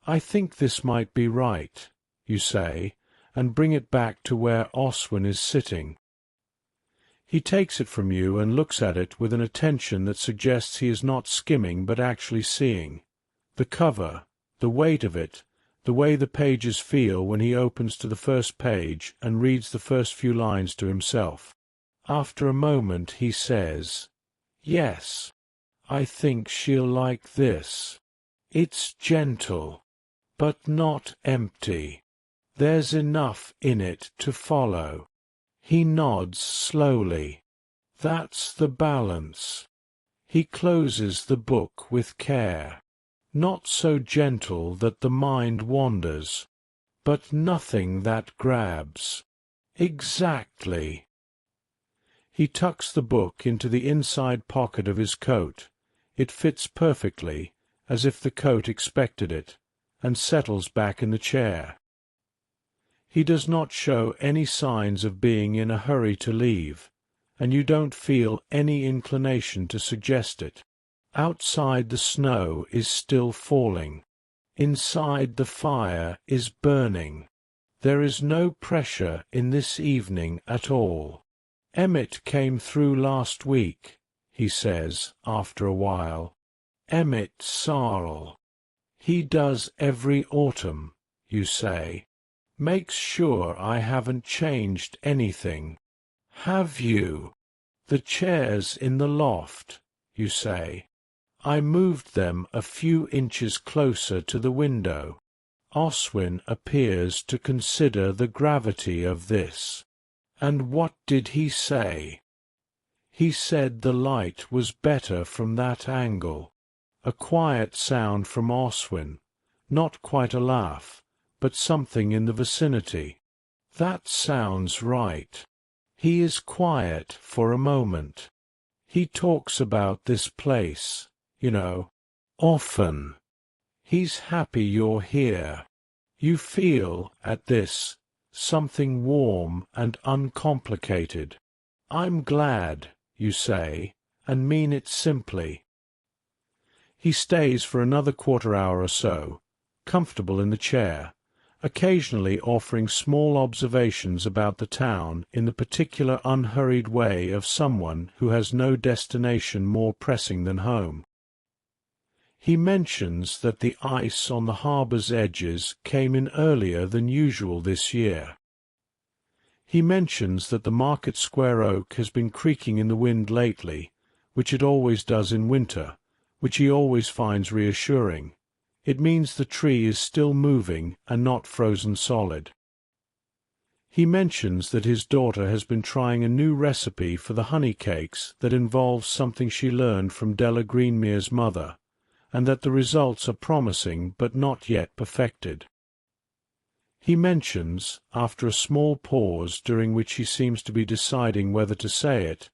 "I think this might be right," you say, and bring it back to where Oswin is sitting. He takes it from you and looks at it with an attention that suggests he is not skimming but actually seeing. The cover, the weight of it, the way the pages feel when he opens to the first page and reads the first few lines to himself. After a moment he says, "Yes, I think she'll like this. It's gentle, but not empty. There's enough in it to follow." He nods slowly. That's the balance. He closes the book with care. Not so gentle that the mind wanders, but nothing that grabs. Exactly. He tucks the book into the inside pocket of his coat. It fits perfectly, as if the coat expected it, and settles back in the chair. He does not show any signs of being in a hurry to leave, and you don't feel any inclination to suggest it. Outside the snow is still falling. Inside the fire is burning. There is no pressure in this evening at all. "Emmett came through last week," he says after a while. "Emmett Sarl. He does every autumn," you say. "Makes sure I haven't changed anything." "Have you?" "The chairs in the loft," you say. "I moved them a few inches closer to the window." Oswin appears to consider the gravity of this. "And what did he say?" "He said the light was better from that angle." A quiet sound from Oswin, not quite a laugh, but something in the vicinity. That sounds right. He is quiet for a moment. He talks about this place, often. He's happy you're here. You feel, at this, something warm and uncomplicated. "I'm glad," you say, and mean it simply. He stays for another quarter-hour or so, comfortable in the chair, occasionally offering small observations about the town in the particular unhurried way of someone who has no destination more pressing than home. He mentions that the ice on the harbour's edges came in earlier than usual this year. He mentions that the Market Square oak has been creaking in the wind lately, which it always does in winter, which he always finds reassuring. It means the tree is still moving and not frozen solid. He mentions that his daughter has been trying a new recipe for the honey cakes that involves something she learned from Della Greenmere's mother, and that the results are promising but not yet perfected. He mentions, after a small pause during which he seems to be deciding whether to say it,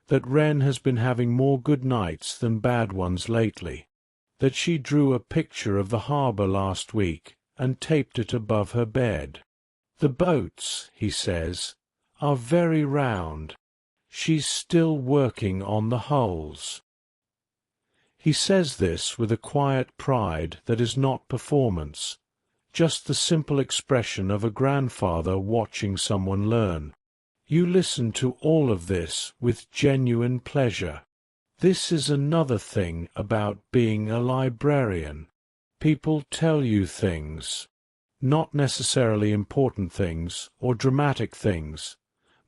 that Wren has been having more good nights than bad ones lately, that she drew a picture of the harbour last week and taped it above her bed. "The boats," he says, "are very round. She's still working on the hulls." He says this with a quiet pride that is not performance, just the simple expression of a grandfather watching someone learn. You listen to all of this with genuine pleasure. This is another thing about being a librarian. People tell you things, not necessarily important things or dramatic things,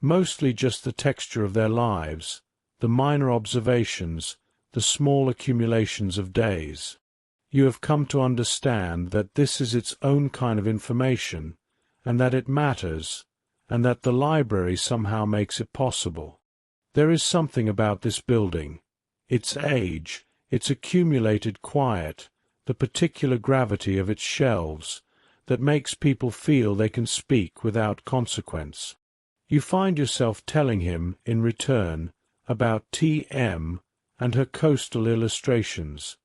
mostly just the texture of their lives, the minor observations, the small accumulations of days. You have come to understand that this is its own kind of information, and that it matters, and that the library somehow makes it possible. There is something about this building, its age, its accumulated quiet, the particular gravity of its shelves, that makes people feel they can speak without consequence. You find yourself telling him, in return, about T.M. and her coastal illustrations,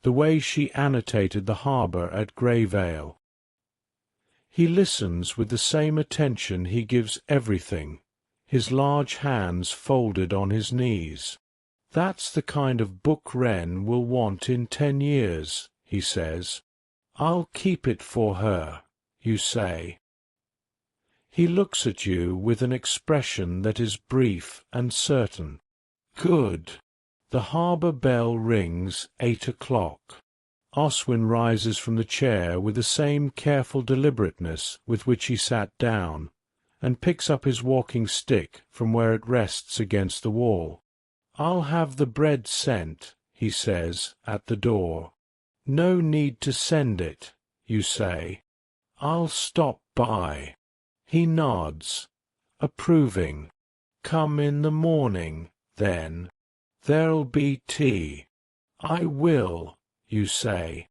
the way she annotated the harbour at Greyvale. He listens with the same attention he gives everything, his large hands folded on his knees. "That's the kind of book Wren will want in 10 years, he says. "I'll keep it for her," you say. He looks at you with an expression that is brief and certain. Good. The harbour bell rings 8 o'clock. Oswin rises from the chair with the same careful deliberateness with which he sat down, and picks up his walking stick from where it rests against the wall. "I'll have the bread sent," he says, at the door. "No need to send it," you say. "I'll stop by." He nods, approving. "Come in the morning, then. There'll be tea." "I will," you say.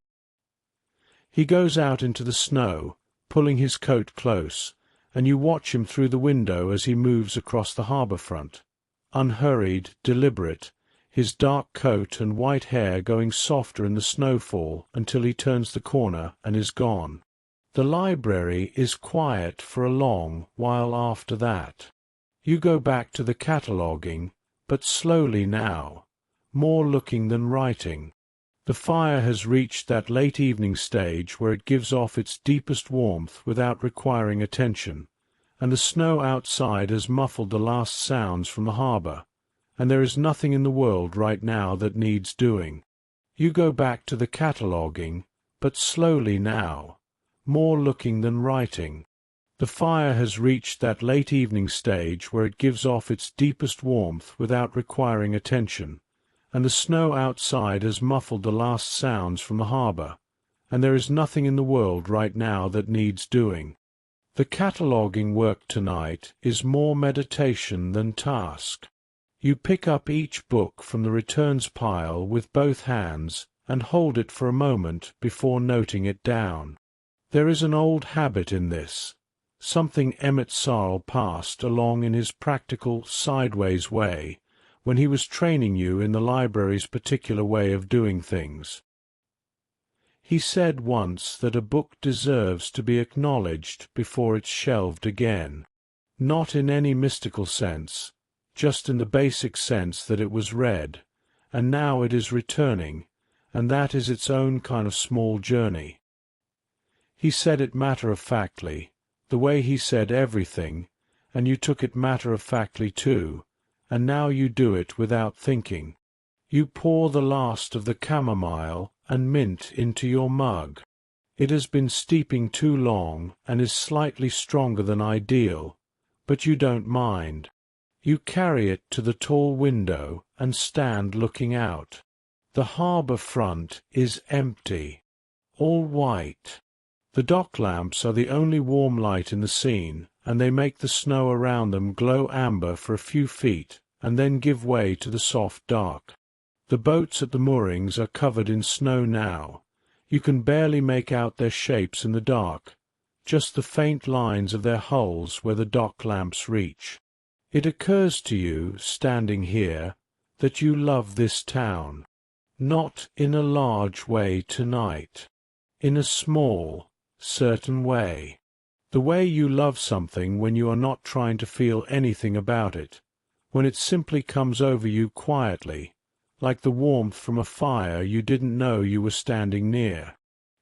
He goes out into the snow, pulling his coat close, and you watch him through the window as he moves across the harbour front, unhurried, deliberate, his dark coat and white hair going softer in the snowfall until he turns the corner and is gone. The library is quiet for a long while after that. You go back to the cataloguing, but slowly now, more looking than writing. The fire has reached that late evening stage where it gives off its deepest warmth without requiring attention, and the snow outside has muffled the last sounds from the harbour, and there is nothing in the world right now that needs doing. You go back to the cataloguing, but slowly now, more looking than writing. The fire has reached that late evening stage where it gives off its deepest warmth without requiring attention, and the snow outside has muffled the last sounds from the harbour, and there is nothing in the world right now that needs doing. The cataloguing work tonight is more meditation than task. You pick up each book from the returns pile with both hands and hold it for a moment before noting it down. There is an old habit in this, something Emmett Sarl passed along in his practical, sideways way, when he was training you in the library's particular way of doing things. He said once that a book deserves to be acknowledged before it's shelved again, not in any mystical sense, just in the basic sense that it was read, and now it is returning, and that is its own kind of small journey. He said it matter-of-factly, the way he said everything, and you took it matter-of-factly too, and now you do it without thinking. You pour the last of the chamomile and mint into your mug. It has been steeping too long and is slightly stronger than ideal, but you don't mind. You carry it to the tall window and stand looking out. The harbour front is empty, all white. The dock lamps are the only warm light in the scene, and they make the snow around them glow amber for a few feet and then give way to the soft dark. The boats at the moorings are covered in snow now. You can barely make out their shapes in the dark, just the faint lines of their hulls where the dock lamps reach. It occurs to you, standing here, that you love this town, not in a large way tonight, in a small, certain way. The way you love something when you are not trying to feel anything about it, when it simply comes over you quietly, like the warmth from a fire you didn't know you were standing near.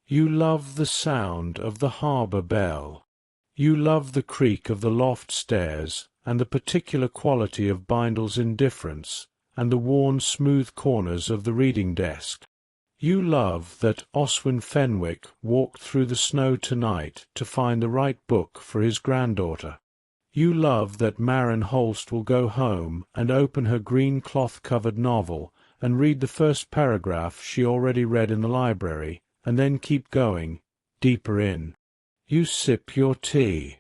You love the sound of the harbour bell. You love the creak of the loft stairs and the particular quality of Bindle's indifference and the worn smooth corners of the reading desk. You love that Oswin Fenwick walked through the snow tonight to find the right book for his granddaughter. You love that Marin Holst will go home and open her green cloth-covered novel and read the first paragraph she already read in the library, and then keep going, deeper in. You sip your tea.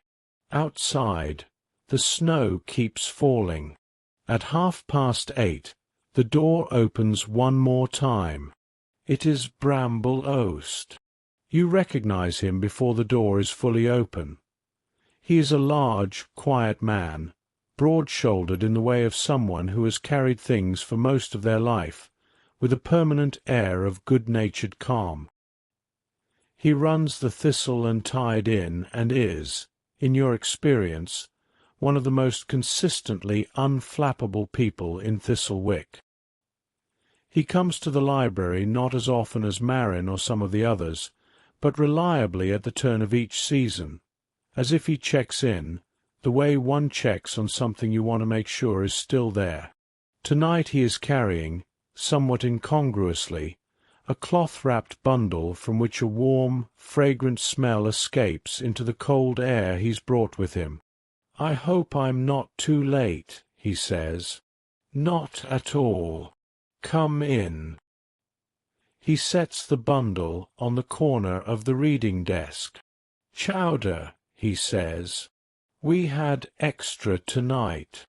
Outside, the snow keeps falling. At 8:30, the door opens one more time. It is Bramble Oast. You recognize him before the door is fully open. He is a large, quiet man, broad-shouldered in the way of someone who has carried things for most of their life, with a permanent air of good-natured calm. He runs the Thistle and Tide Inn and is, in your experience, one of the most consistently unflappable people in Thistlewick. He comes to the library not as often as Marin or some of the others, but reliably at the turn of each season, as if he checks in, the way one checks on something you want to make sure is still there. Tonight he is carrying, somewhat incongruously, a cloth-wrapped bundle from which a warm, fragrant smell escapes into the cold air he's brought with him. "I hope I'm not too late," he says. "Not at all. Come in." He sets the bundle on the corner of the reading desk. "Chowder," he says. "We had extra tonight.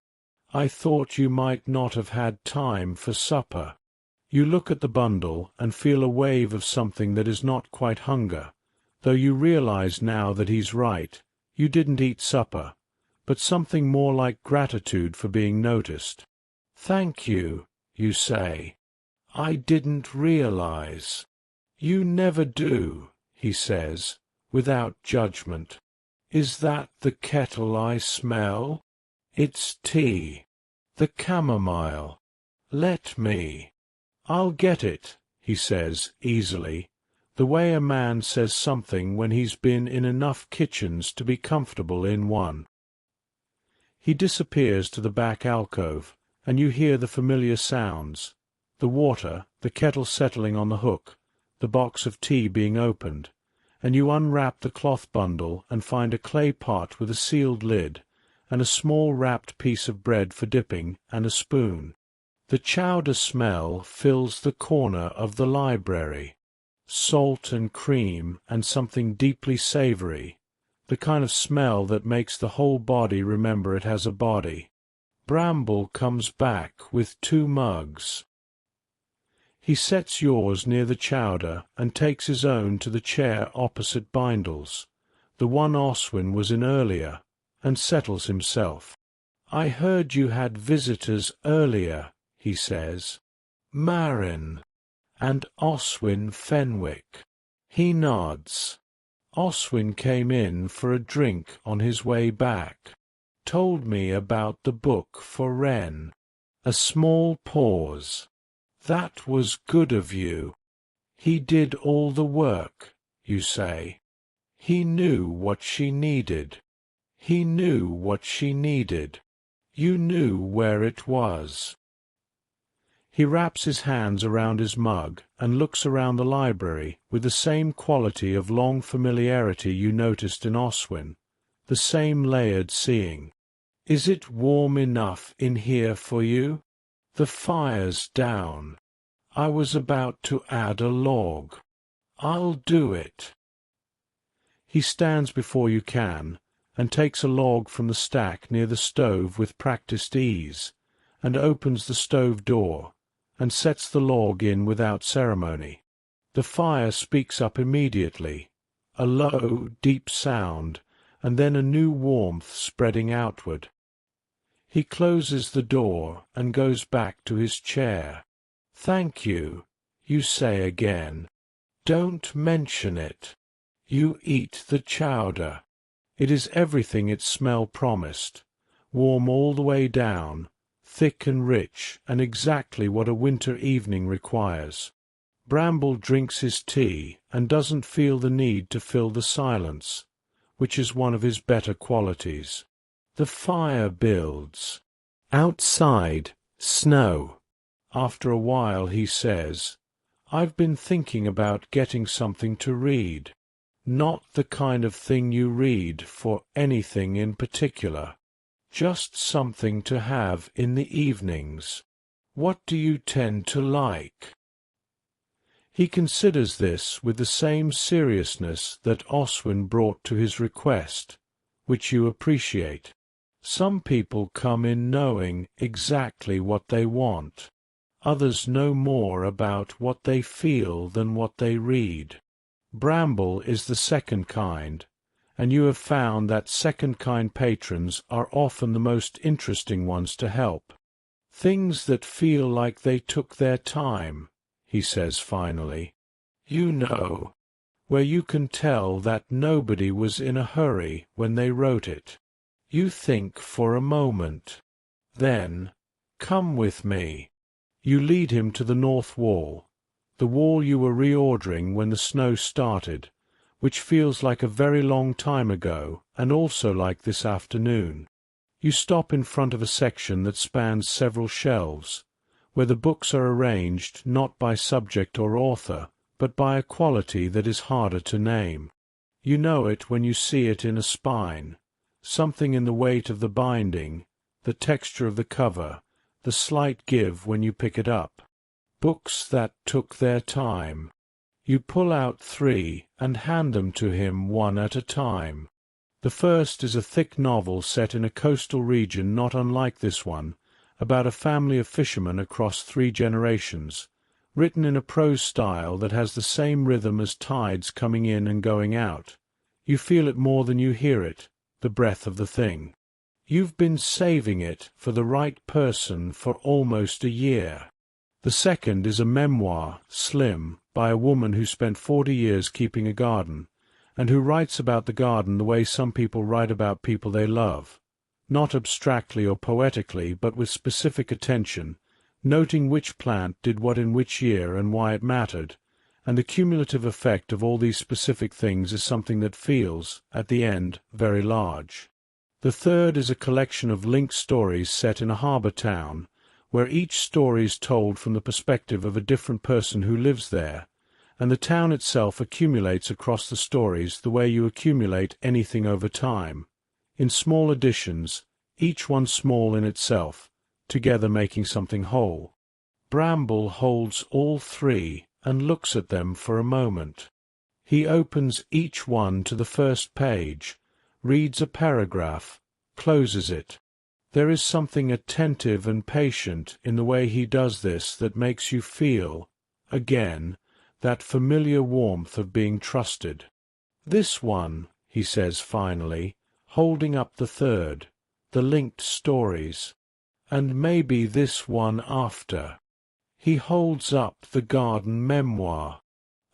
I thought you might not have had time for supper." You look at the bundle and feel a wave of something that is not quite hunger, though you realize now that he's right. You didn't eat supper, but something more like gratitude for being noticed. "Thank you," you say. "I didn't realize." "You never do," he says, without judgment. "Is that the kettle I smell?" "It's tea. The chamomile. Let me." "I'll get it," he says easily, the way a man says something when he's been in enough kitchens to be comfortable in one. He disappears to the back alcove, and you hear the familiar sounds: the water, the kettle settling on the hook, the box of tea being opened, and you unwrap the cloth bundle and find a clay pot with a sealed lid, and a small wrapped piece of bread for dipping, and a spoon. The chowder smell fills the corner of the library. Salt and cream and something deeply savory, the kind of smell that makes the whole body remember it has a body. Bramble comes back with 2 mugs. He sets yours near the chowder and takes his own to the chair opposite Bindle's, the one Oswin was in earlier, and settles himself. "I heard you had visitors earlier," he says. "Marin and Oswin Fenwick." He nods. "Oswin came in for a drink on his way back. Told me about the book for Wren." A small pause. "That was good of you. He did all the work," you say. "He knew what she needed. He knew what she needed. You knew where it was." He wraps his hands around his mug and looks around the library with the same quality of long familiarity you noticed in Oswin, the same layered seeing. "Is it warm enough in here for you? The fire's down. I was about to add a log. I'll do it." He stands before you can, and takes a log from the stack near the stove with practised ease, and opens the stove door, and sets the log in without ceremony. The fire speaks up immediately, a low, deep sound, and then a new warmth spreading outward. He closes the door and goes back to his chair. "Thank you," you say again. "Don't mention it. You eat the chowder. It is everything its smell promised, warm all the way down, thick and rich, and exactly what a winter evening requires." Bramble drinks his tea and doesn't feel the need to fill the silence, which is one of his better qualities. The fire builds. Outside, snow. After a while he says, "I've been thinking about getting something to read. Not the kind of thing you read for anything in particular. Just something to have in the evenings. What do you tend to like?" He considers this with the same seriousness that Oswin brought to his request, which you appreciate. Some people come in knowing exactly what they want. Others know more about what they feel than what they read. Bramble is the second kind, and you have found that second-kind patrons are often the most interesting ones to help. "Things that feel like they took their time," he says finally. "You know, where you can tell that nobody was in a hurry when they wrote it. You think for a moment. Then, come with me." You lead him to the north wall, the wall you were reordering when the snow started, which feels like a very long time ago, and also like this afternoon. You stop in front of a section that spans several shelves, where the books are arranged not by subject or author, but by a quality that is harder to name. You know it when you see it in a spine, something in the weight of the binding, the texture of the cover, the slight give when you pick it up. Books that took their time. You pull out 3 and hand them to him one at a time. The first is a thick novel set in a coastal region not unlike this one, about a family of fishermen across 3 generations, written in a prose style that has the same rhythm as tides coming in and going out. You feel it more than you hear it, the breath of the thing. You've been saving it for the right person for almost a year. The second is a memoir, slim, by a woman who spent 40 years keeping a garden, and who writes about the garden the way some people write about people they love, not abstractly or poetically, but with specific attention, noting which plant did what in which year and why it mattered, and the cumulative effect of all these specific things is something that feels, at the end, very large. The third is a collection of linked stories set in a harbour town, where each story is told from the perspective of a different person who lives there, and the town itself accumulates across the stories the way you accumulate anything over time, in small additions, each one small in itself, together making something whole. Bramble holds all 3 and looks at them for a moment. He opens each one to the first page, reads a paragraph, closes it. There is something attentive and patient in the way he does this that makes you feel, again, that familiar warmth of being trusted. This one, he says finally, holding up the third, the linked stories, and maybe this one after. He holds up the garden memoir.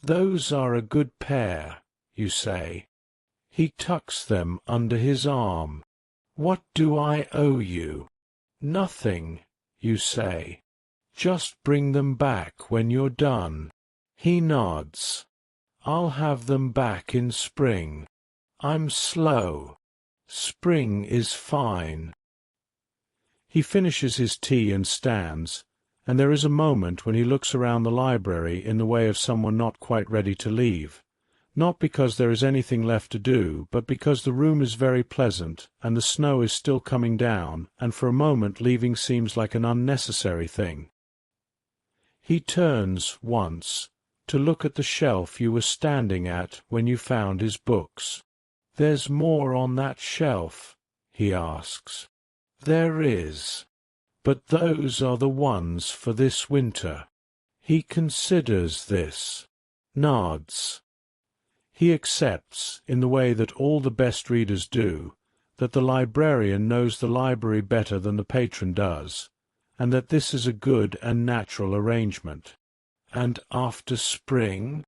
Those are a good pair, you say. He tucks them under his arm. What do I owe you? Nothing, you say. Just bring them back when you're done. He nods. I'll have them back in spring. I'm slow. Spring is fine. He finishes his tea and stands, and there is a moment when he looks around the library in the way of someone not quite ready to leave. Not because there is anything left to do, but because the room is very pleasant, and the snow is still coming down, and for a moment leaving seems like an unnecessary thing. He turns, once, to look at the shelf you were standing at when you found his books. "There's more on that shelf?" he asks. "There is. But those are the ones for this winter." He considers this, nods. He accepts, in the way that all the best readers do, that the librarian knows the library better than the patron does, and that this is a good and natural arrangement. "And after spring?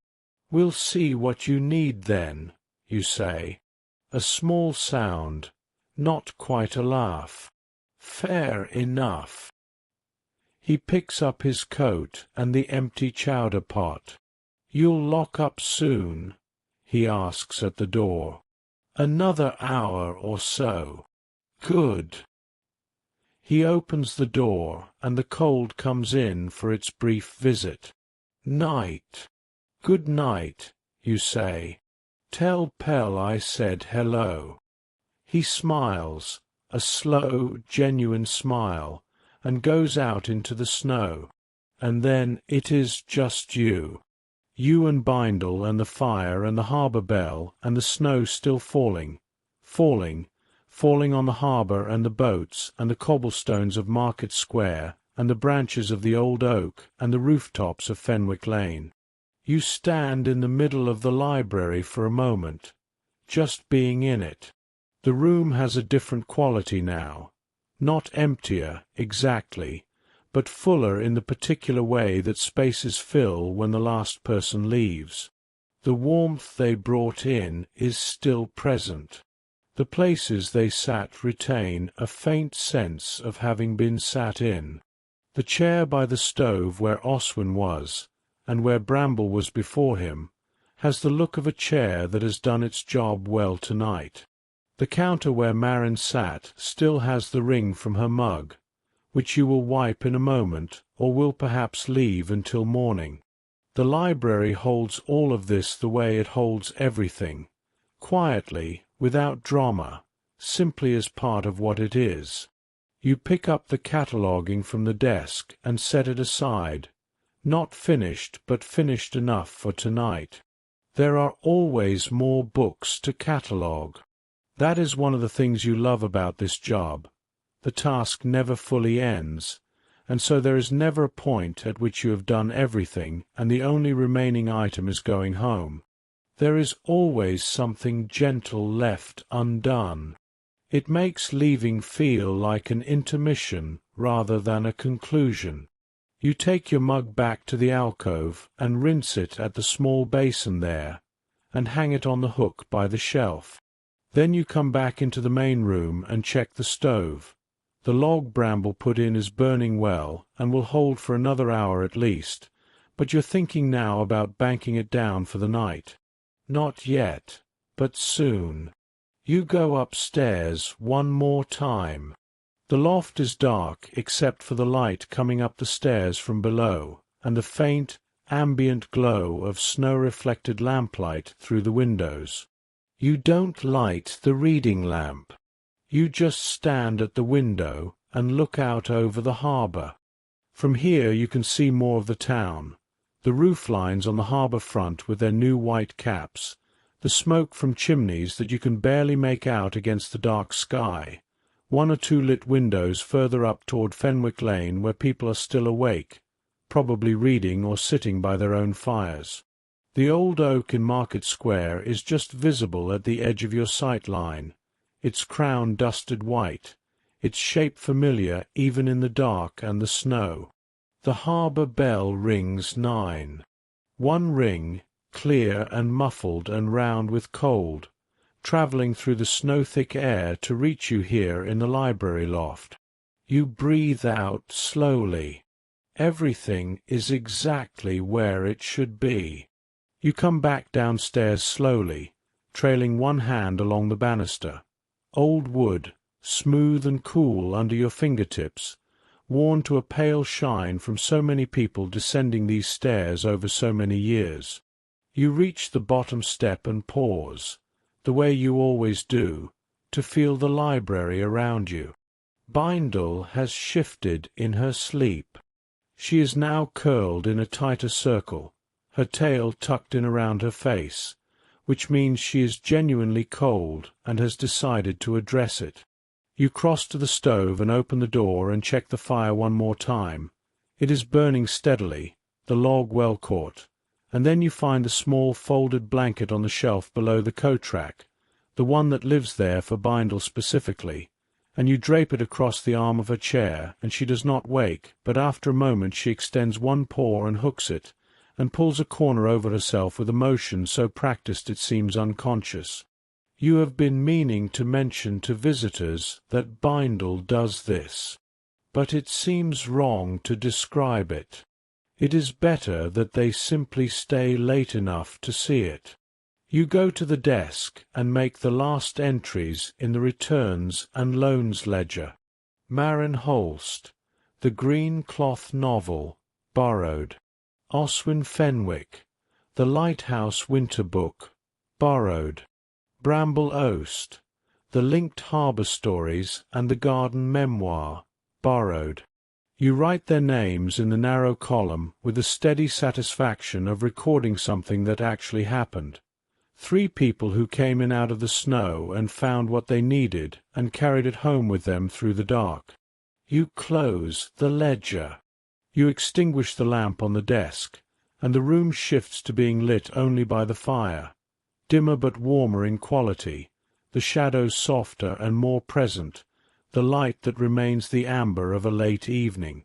We'll see what you need then," you say. A small sound, not quite a laugh. "Fair enough." He picks up his coat and the empty chowder pot. "You'll lock up soon?" he asks at the door. "Another hour or so." "Good." He opens the door, and the cold comes in for its brief visit. "Night." "Good night," you say. "Tell Pell I said hello." He smiles, a slow, genuine smile, and goes out into the snow. And then it is just you. You and Bindle and the fire and the harbour bell and the snow still falling, falling on the harbour and the boats and the cobblestones of Market Square and the branches of the old oak and the rooftops of Fenwick Lane. You stand in the middle of the library for a moment, just being in it. The room has a different quality now, not emptier, exactly, but fuller in the particular way that spaces fill when the last person leaves. The warmth they brought in is still present. The places they sat retain a faint sense of having been sat in. The chair by the stove where Oswin was, and where Bramble was before him, has the look of a chair that has done its job well tonight. The counter where Marin sat still has the ring from her mug, which you will wipe in a moment, or will perhaps leave until morning. The library holds all of this the way it holds everything, quietly, without drama, simply as part of what it is. You pick up the cataloguing from the desk and set it aside, not finished, but finished enough for tonight. There are always more books to catalogue. That is one of the things you love about this job. The task never fully ends, and so there is never a point at which you have done everything and the only remaining item is going home. There is always something gentle left undone. It makes leaving feel like an intermission rather than a conclusion. You take your mug back to the alcove and rinse it at the small basin there, and hang it on the hook by the shelf. Then you come back into the main room and check the stove. The log Bramble put in is burning well and will hold for another hour at least, but you're thinking now about banking it down for the night. Not yet, but soon. You go upstairs one more time. The loft is dark except for the light coming up the stairs from below, and the faint, ambient glow of snow-reflected lamplight through the windows. You don't light the reading lamp. You just stand at the window and look out over the harbour. From here you can see more of the town, the roof lines on the harbour front with their new white caps, the smoke from chimneys that you can barely make out against the dark sky, one or two lit windows further up toward Fenwick Lane where people are still awake, probably reading or sitting by their own fires. The old oak in Market Square is just visible at the edge of your sight line, its crown dusted white, its shape familiar even in the dark and the snow. The harbour bell rings 9. One ring, clear and muffled and round with cold, travelling through the snow-thick air to reach you here in the library loft. You breathe out slowly. Everything is exactly where it should be. You come back downstairs slowly, trailing one hand along the banister. Old wood, smooth and cool under your fingertips, worn to a pale shine from so many people descending these stairs over so many years. You reach the bottom step and pause, the way you always do, to feel the library around you. Bindle has shifted in her sleep. She is now curled in a tighter circle, her tail tucked in around her face, which means she is genuinely cold and has decided to address it. You cross to the stove and open the door and check the fire one more time. It is burning steadily, the log well caught, and then you find the small folded blanket on the shelf below the coat rack, the one that lives there for Bindle specifically, and you drape it across the arm of her chair, and she does not wake, but after a moment she extends one paw and hooks it, and pulls a corner over herself with a motion so practised it seems unconscious. You have been meaning to mention to visitors that Bindle does this, but it seems wrong to describe it. It is better that they simply stay late enough to see it. You go to the desk and make the last entries in the returns and loans ledger. Marin Holst, The Green Cloth Novel, borrowed. Oswin Fenwick, The Lighthouse Winter Book, borrowed. Bramble Oast, The Linked Harbour Stories and the Garden Memoir, borrowed. You write their names in the narrow column with the steady satisfaction of recording something that actually happened. 3 people who came in out of the snow and found what they needed and carried it home with them through the dark. You close the ledger. You extinguish the lamp on the desk, and the room shifts to being lit only by the fire, dimmer but warmer in quality, the shadows softer and more present, the light that remains the amber of a late evening.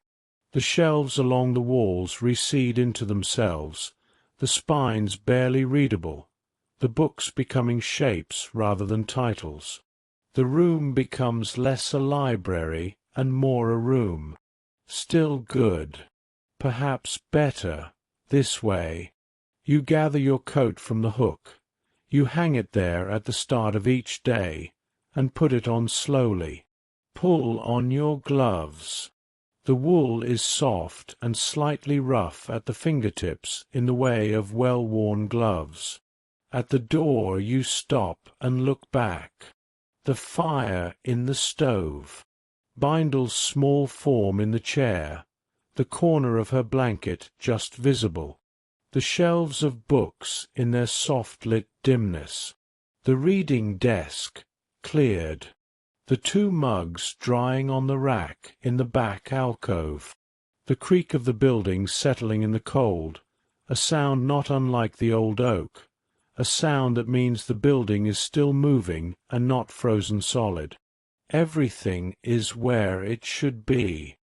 The shelves along the walls recede into themselves, the spines barely readable, the books becoming shapes rather than titles. The room becomes less a library and more a room. Still good, perhaps better, this way. You gather your coat from the hook. You hang it there at the start of each day, and put it on slowly. Pull on your gloves. The wool is soft and slightly rough at the fingertips in the way of well-worn gloves. At the door you stop and look back. The fire in the stove. Bindle's small form in the chair, the corner of her blanket just visible. The shelves of books in their soft-lit dimness. The reading desk, cleared. The 2 mugs drying on the rack in the back alcove. The creak of the building settling in the cold, a sound not unlike the old oak, a sound that means the building is still moving and not frozen solid. Everything is where it should be.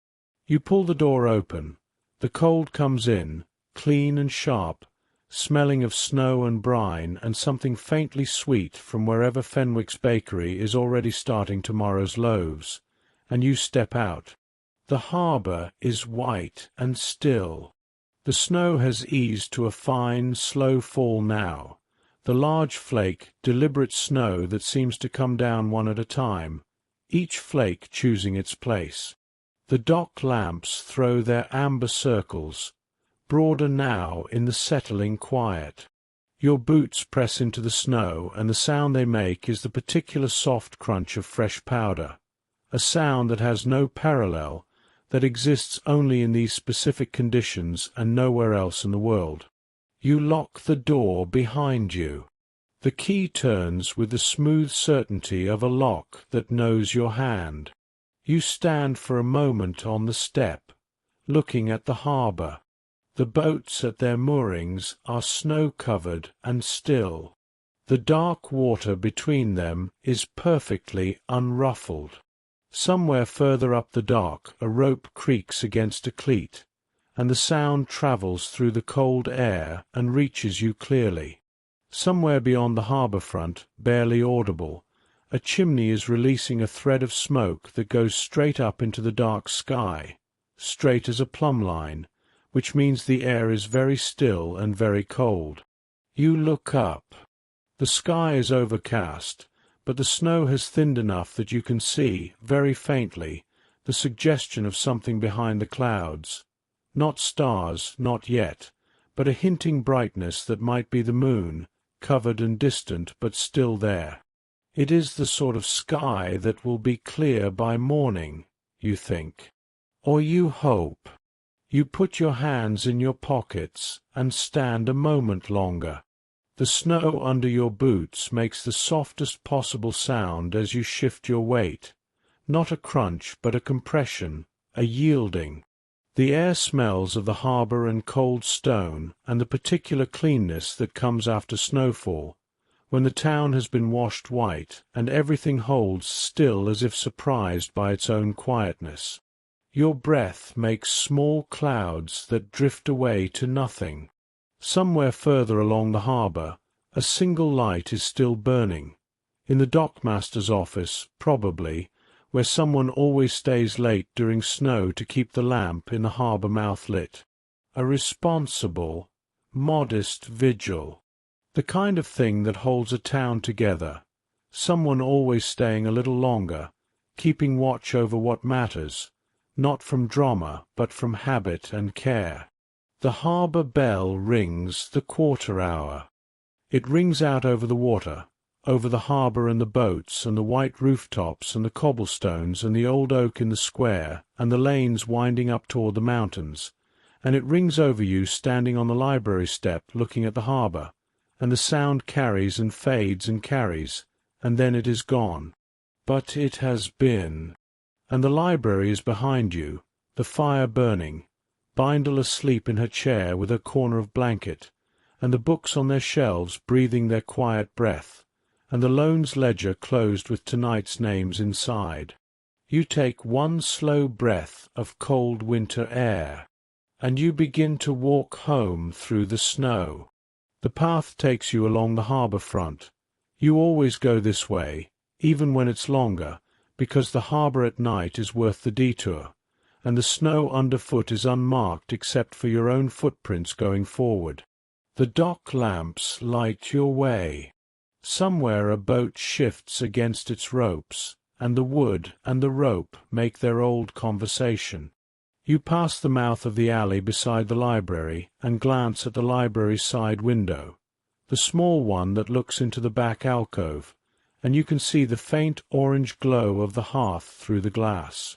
You pull the door open. The cold comes in, clean and sharp, smelling of snow and brine and something faintly sweet from wherever Fenwick's bakery is already starting tomorrow's loaves, and you step out. The harbour is white and still. The snow has eased to a fine, slow fall now, the large flake, deliberate snow that seems to come down one at a time, each flake choosing its place. The dock lamps throw their amber circles, broader now in the settling quiet. Your boots press into the snow, and the sound they make is the particular soft crunch of fresh powder, a sound that has no parallel, that exists only in these specific conditions and nowhere else in the world. You lock the door behind you. The key turns with the smooth certainty of a lock that knows your hand. You stand for a moment on the step, looking at the harbour. The boats at their moorings are snow-covered and still. The dark water between them is perfectly unruffled. Somewhere further up the dock a rope creaks against a cleat, and the sound travels through the cold air and reaches you clearly. Somewhere beyond the harbour front, barely audible, a chimney is releasing a thread of smoke that goes straight up into the dark sky, straight as a plumb line, which means the air is very still and very cold. You look up. The sky is overcast, but the snow has thinned enough that you can see, very faintly, the suggestion of something behind the clouds. Not stars, not yet, but a hinting brightness that might be the moon, covered and distant, but still there. It is the sort of sky that will be clear by morning, you think. Or you hope. You put your hands in your pockets and stand a moment longer. The snow under your boots makes the softest possible sound as you shift your weight. Not a crunch, but a compression, a yielding. The air smells of the harbour and cold stone and the particular cleanness that comes after snowfall, when the town has been washed white and everything holds still as if surprised by its own quietness. Your breath makes small clouds that drift away to nothing. Somewhere further along the harbour, a single light is still burning. In the dockmaster's office, probably, where someone always stays late during snow to keep the lamp in the harbour mouth lit. A responsible, modest vigil. The kind of thing that holds a town together. Someone always staying a little longer, keeping watch over what matters, not from drama, but from habit and care. The harbour bell rings the quarter hour. It rings out over the water, over the harbour and the boats and the white rooftops and the cobblestones and the old oak in the square and the lanes winding up toward the mountains, and it rings over you standing on the library step looking at the harbour, and the sound carries and fades and carries, and then it is gone. But it has been. And the library is behind you, the fire burning, Bindle asleep in her chair with her corner of blanket, and the books on their shelves breathing their quiet breath, and the loan's ledger closed with tonight's names inside. You take one slow breath of cold winter air, and you begin to walk home through the snow. The path takes you along the harbour front. You always go this way, even when it's longer, because the harbour at night is worth the detour, and the snow underfoot is unmarked except for your own footprints going forward. The dock lamps light your way. Somewhere a boat shifts against its ropes, and the wood and the rope make their old conversation. You pass the mouth of the alley beside the library and glance at the library's side window, the small one that looks into the back alcove, and you can see the faint orange glow of the hearth through the glass.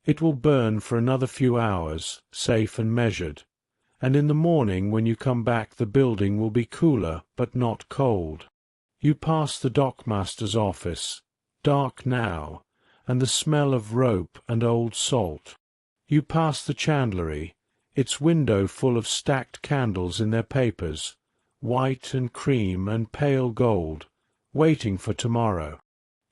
It will burn for another few hours, safe and measured, and in the morning when you come back the building will be cooler but not cold. You pass the dockmaster's office, dark now, and the smell of rope and old salt. You pass the chandlery, its window full of stacked candles in their papers, white and cream and pale gold, waiting for tomorrow.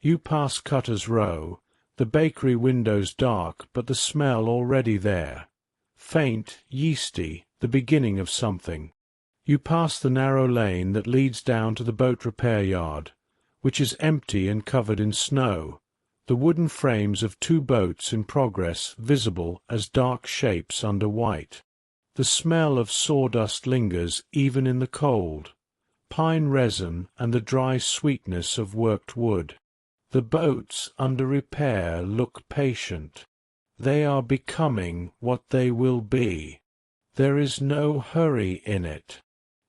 You pass Cutter's Row, the bakery windows dark but the smell already there, faint, yeasty, the beginning of something. You pass the narrow lane that leads down to the boat repair yard, which is empty and covered in snow, the wooden frames of 2 boats in progress visible as dark shapes under white. The smell of sawdust lingers even in the cold, pine resin and the dry sweetness of worked wood. The boats under repair look patient. They are becoming what they will be. There is no hurry in it.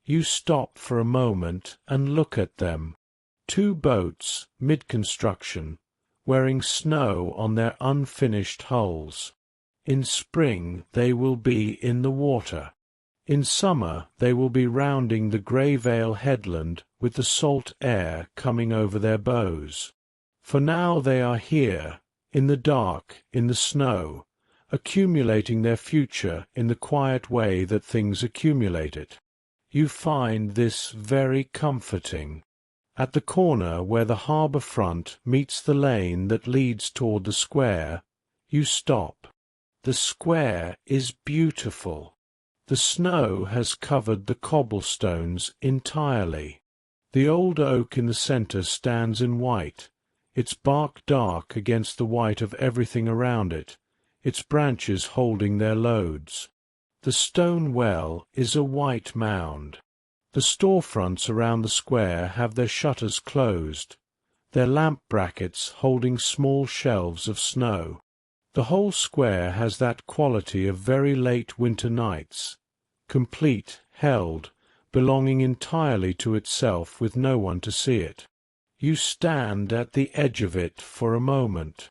You stop for a moment and look at them. 2 boats, mid-construction, wearing snow on their unfinished hulls. In spring they will be in the water. In summer they will be rounding the Grey Vale headland with the salt air coming over their bows. For now they are here, in the dark, in the snow, accumulating their future in the quiet way that things accumulate it. You find this very comforting. At the corner where the harbour front meets the lane that leads toward the square, you stop. The square is beautiful. The snow has covered the cobblestones entirely. The old oak in the centre stands in white, its bark dark against the white of everything around it, its branches holding their loads. The stone well is a white mound. The storefronts around the square have their shutters closed, their lamp brackets holding small shelves of snow. The whole square has that quality of very late winter nights, complete, held, belonging entirely to itself with no one to see it. You stand at the edge of it for a moment.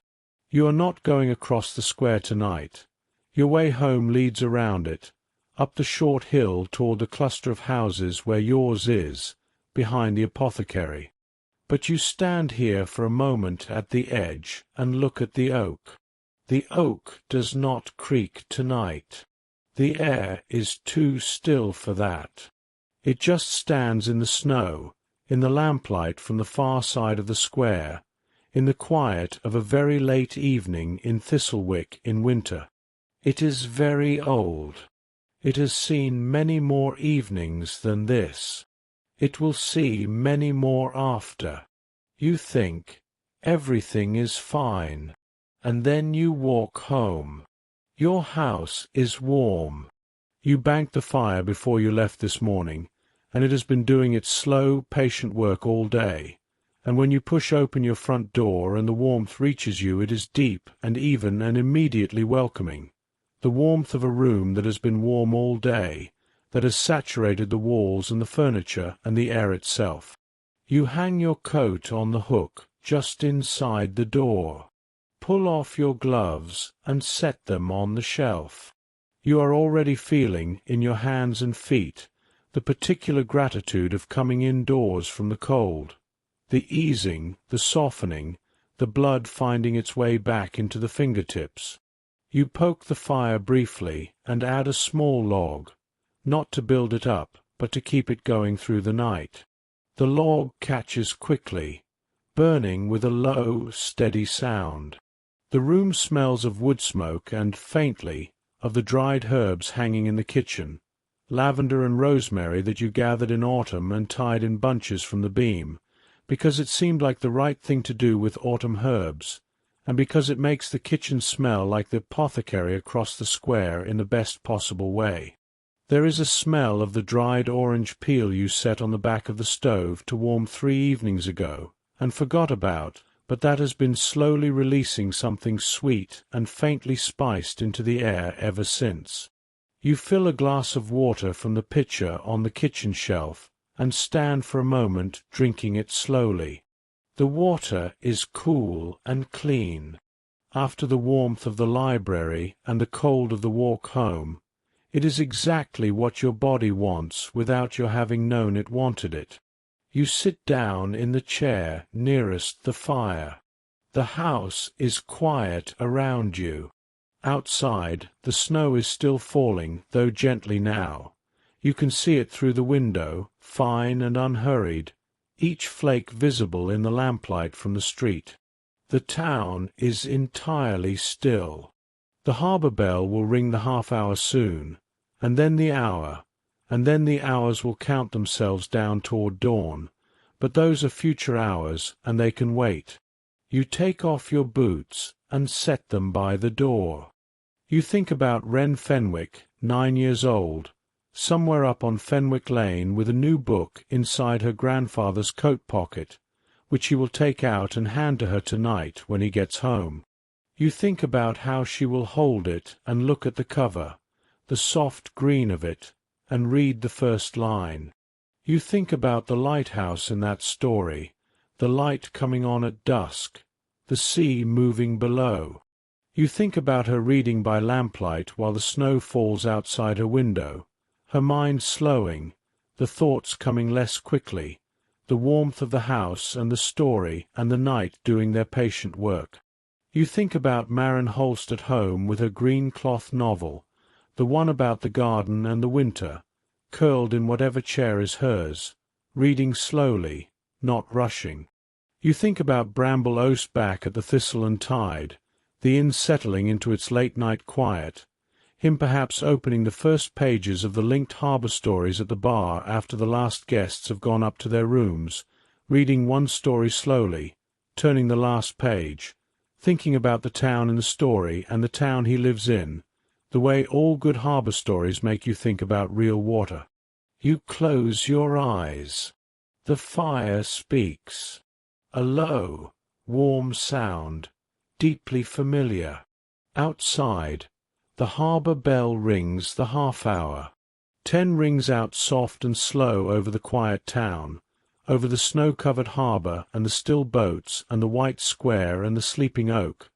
You are not going across the square tonight. Your way home leads around it, up the short hill toward the cluster of houses where yours is, behind the apothecary. But you stand here for a moment at the edge and look at the oak. The oak does not creak tonight. The air is too still for that. It just stands in the snow, in the lamplight from the far side of the square, in the quiet of a very late evening in Thistlewick in winter. It is very old. It has seen many more evenings than this. It will see many more after. You think, everything is fine, and then you walk home. Your house is warm. You banked the fire before you left this morning, and it has been doing its slow, patient work all day, and when you push open your front door and the warmth reaches you, it is deep and even and immediately welcoming. The warmth of a room that has been warm all day, that has saturated the walls and the furniture and the air itself. You hang your coat on the hook just inside the door. Pull off your gloves and set them on the shelf. You are already feeling, in your hands and feet, the particular gratitude of coming indoors from the cold, the easing, the softening, the blood finding its way back into the fingertips. You poke the fire briefly and add a small log, not to build it up, but to keep it going through the night. The log catches quickly, burning with a low, steady sound. The room smells of wood smoke and, faintly, of the dried herbs hanging in the kitchen, lavender and rosemary that you gathered in autumn and tied in bunches from the beam, because it seemed like the right thing to do with autumn herbs, and because it makes the kitchen smell like the apothecary across the square in the best possible way. There is a smell of the dried orange peel you set on the back of the stove to warm 3 evenings ago, and forgot about, but that has been slowly releasing something sweet and faintly spiced into the air ever since. You fill a glass of water from the pitcher on the kitchen shelf, and stand for a moment drinking it slowly. The water is cool and clean. After the warmth of the library and the cold of the walk home, it is exactly what your body wants without your having known it wanted it. You sit down in the chair nearest the fire. The house is quiet around you. Outside, the snow is still falling, though gently now. You can see it through the window, fine and unhurried, each flake visible in the lamplight from the street. The town is entirely still. The harbour bell will ring the half-hour soon, and then the hour, and then the hours will count themselves down toward dawn, but those are future hours, and they can wait. You take off your boots and set them by the door. You think about Wren Fenwick, 9 years old, somewhere up on Fenwick Lane with a new book inside her grandfather's coat pocket, which he will take out and hand to her tonight when he gets home. You think about how she will hold it and look at the cover, the soft green of it, and read the first line. You think about the lighthouse in that story, the light coming on at dusk, the sea moving below. You think about her reading by lamplight while the snow falls outside her window, her mind slowing, the thoughts coming less quickly, the warmth of the house and the story and the night doing their patient work. You think about Maren Holst at home with her green cloth novel, the one about the garden and the winter, curled in whatever chair is hers, reading slowly, not rushing. You think about Bramble Oast back at the Thistle and Tide, the inn settling into its late-night quiet, him perhaps opening the first pages of the linked harbour stories at the bar after the last guests have gone up to their rooms, reading one story slowly, turning the last page, thinking about the town in the story and the town he lives in, the way all good harbour stories make you think about real water. You close your eyes. The fire speaks. A low, warm sound, deeply familiar. Outside, the harbour bell rings the half-hour. 10 rings out soft and slow over the quiet town, over the snow-covered harbour and the still boats and the white square and the sleeping oak,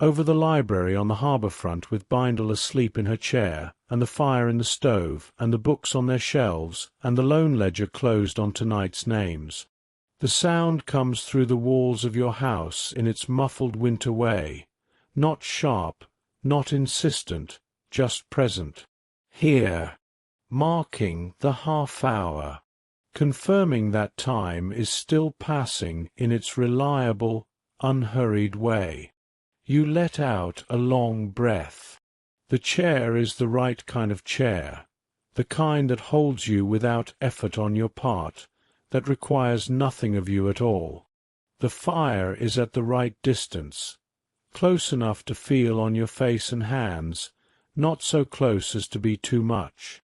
over the library on the harbour front with Bindle asleep in her chair, and the fire in the stove, and the books on their shelves, and the loan ledger closed on tonight's names. The sound comes through the walls of your house in its muffled winter way, not sharp, not insistent, just present. Here, marking the half-hour, confirming that time is still passing in its reliable, unhurried way. You let out a long breath. The chair is the right kind of chair, the kind that holds you without effort on your part, that requires nothing of you at all. The fire is at the right distance, close enough to feel on your face and hands, not so close as to be too much.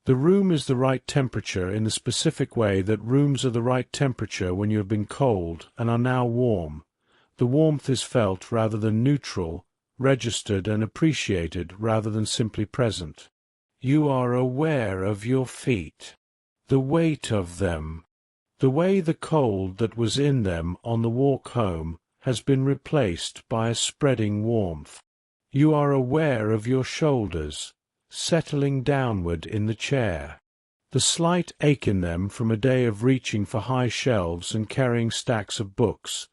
The room is the right temperature in the specific way that rooms are the right temperature when you have been cold and are now warm. The warmth is felt rather than neutral, registered and appreciated rather than simply present. You are aware of your feet, the weight of them, the way the cold that was in them on the walk home has been replaced by a spreading warmth. You are aware of your shoulders, settling downward in the chair, the slight ache in them from a day of reaching for high shelves and carrying stacks of books,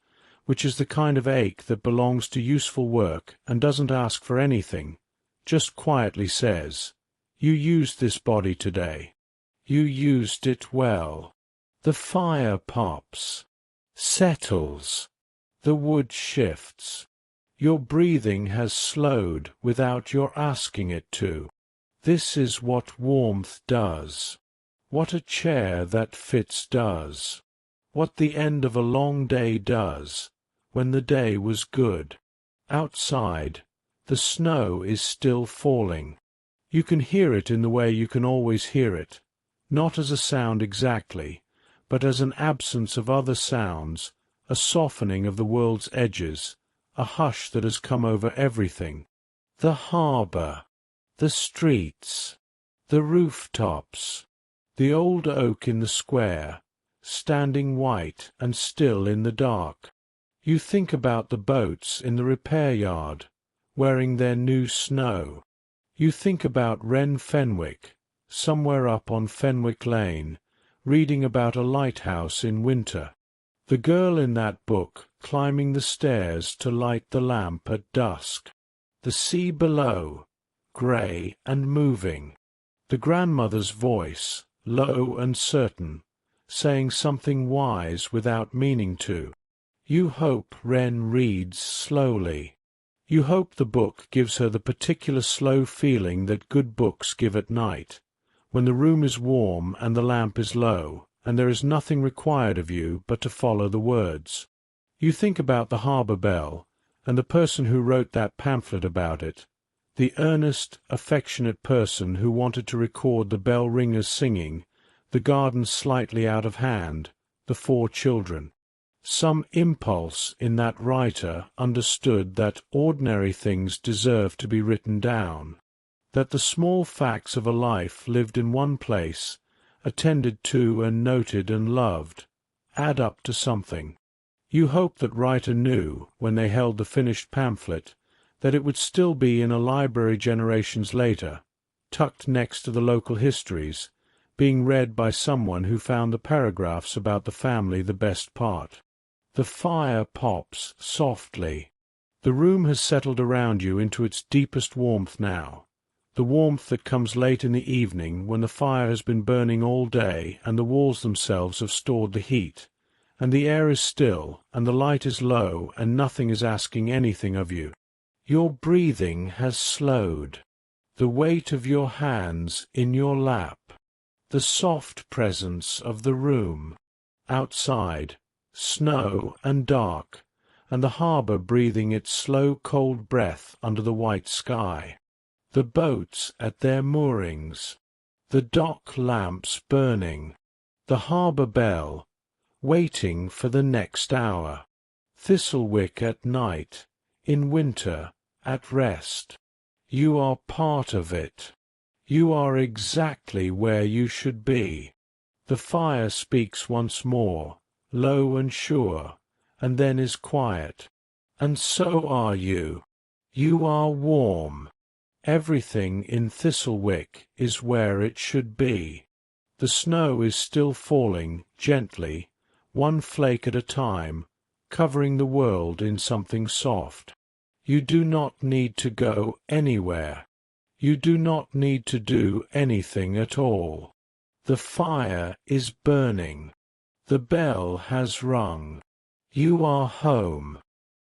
which is the kind of ache that belongs to useful work and doesn't ask for anything, just quietly says, "You used this body today. You used it well." The fire pops, settles, the wood shifts. Your breathing has slowed without your asking it to. This is what warmth does, what a chair that fits does, what the end of a long day does, when the day was good. Outside, the snow is still falling. You can hear it in the way you can always hear it, not as a sound exactly, but as an absence of other sounds, a softening of the world's edges, a hush that has come over everything. The harbour, the streets, the rooftops, the old oak in the square, standing white and still in the dark. You think about the boats in the repair yard, wearing their new snow. You think about Wren Fenwick, somewhere up on Fenwick Lane, reading about a lighthouse in winter. The girl in that book climbing the stairs to light the lamp at dusk. The sea below, grey and moving. The grandmother's voice, low and certain, saying something wise without meaning to. You hope Wren reads slowly. You hope the book gives her the particular slow feeling that good books give at night, when the room is warm and the lamp is low, and there is nothing required of you but to follow the words. You think about the harbour bell, and the person who wrote that pamphlet about it, the earnest, affectionate person who wanted to record the bell ringers singing, the garden slightly out of hand, the 4 children. Some impulse in that writer understood that ordinary things deserve to be written down, that the small facts of a life lived in one place, attended to and noted and loved, add up to something. You hope that writer knew, when they held the finished pamphlet, that it would still be in a library generations later, tucked next to the local histories, being read by someone who found the paragraphs about the family the best part. The fire pops softly. The room has settled around you into its deepest warmth now, the warmth that comes late in the evening when the fire has been burning all day and the walls themselves have stored the heat, and the air is still and the light is low and nothing is asking anything of you. Your breathing has slowed. The weight of your hands in your lap. The soft presence of the room. Outside, snow and dark, and the harbour breathing its slow cold breath under the white sky. The boats at their moorings. The dock lamps burning. The harbour bell, waiting for the next hour. Thistlewick at night, in winter, at rest. You are part of it. You are exactly where you should be. The fire speaks once more, low and sure, and then is quiet. And so are you. You are warm. Everything in Thistlewick is where it should be. The snow is still falling, gently, one flake at a time, covering the world in something soft. You do not need to go anywhere. You do not need to do anything at all. The fire is burning. The bell has rung. You are home.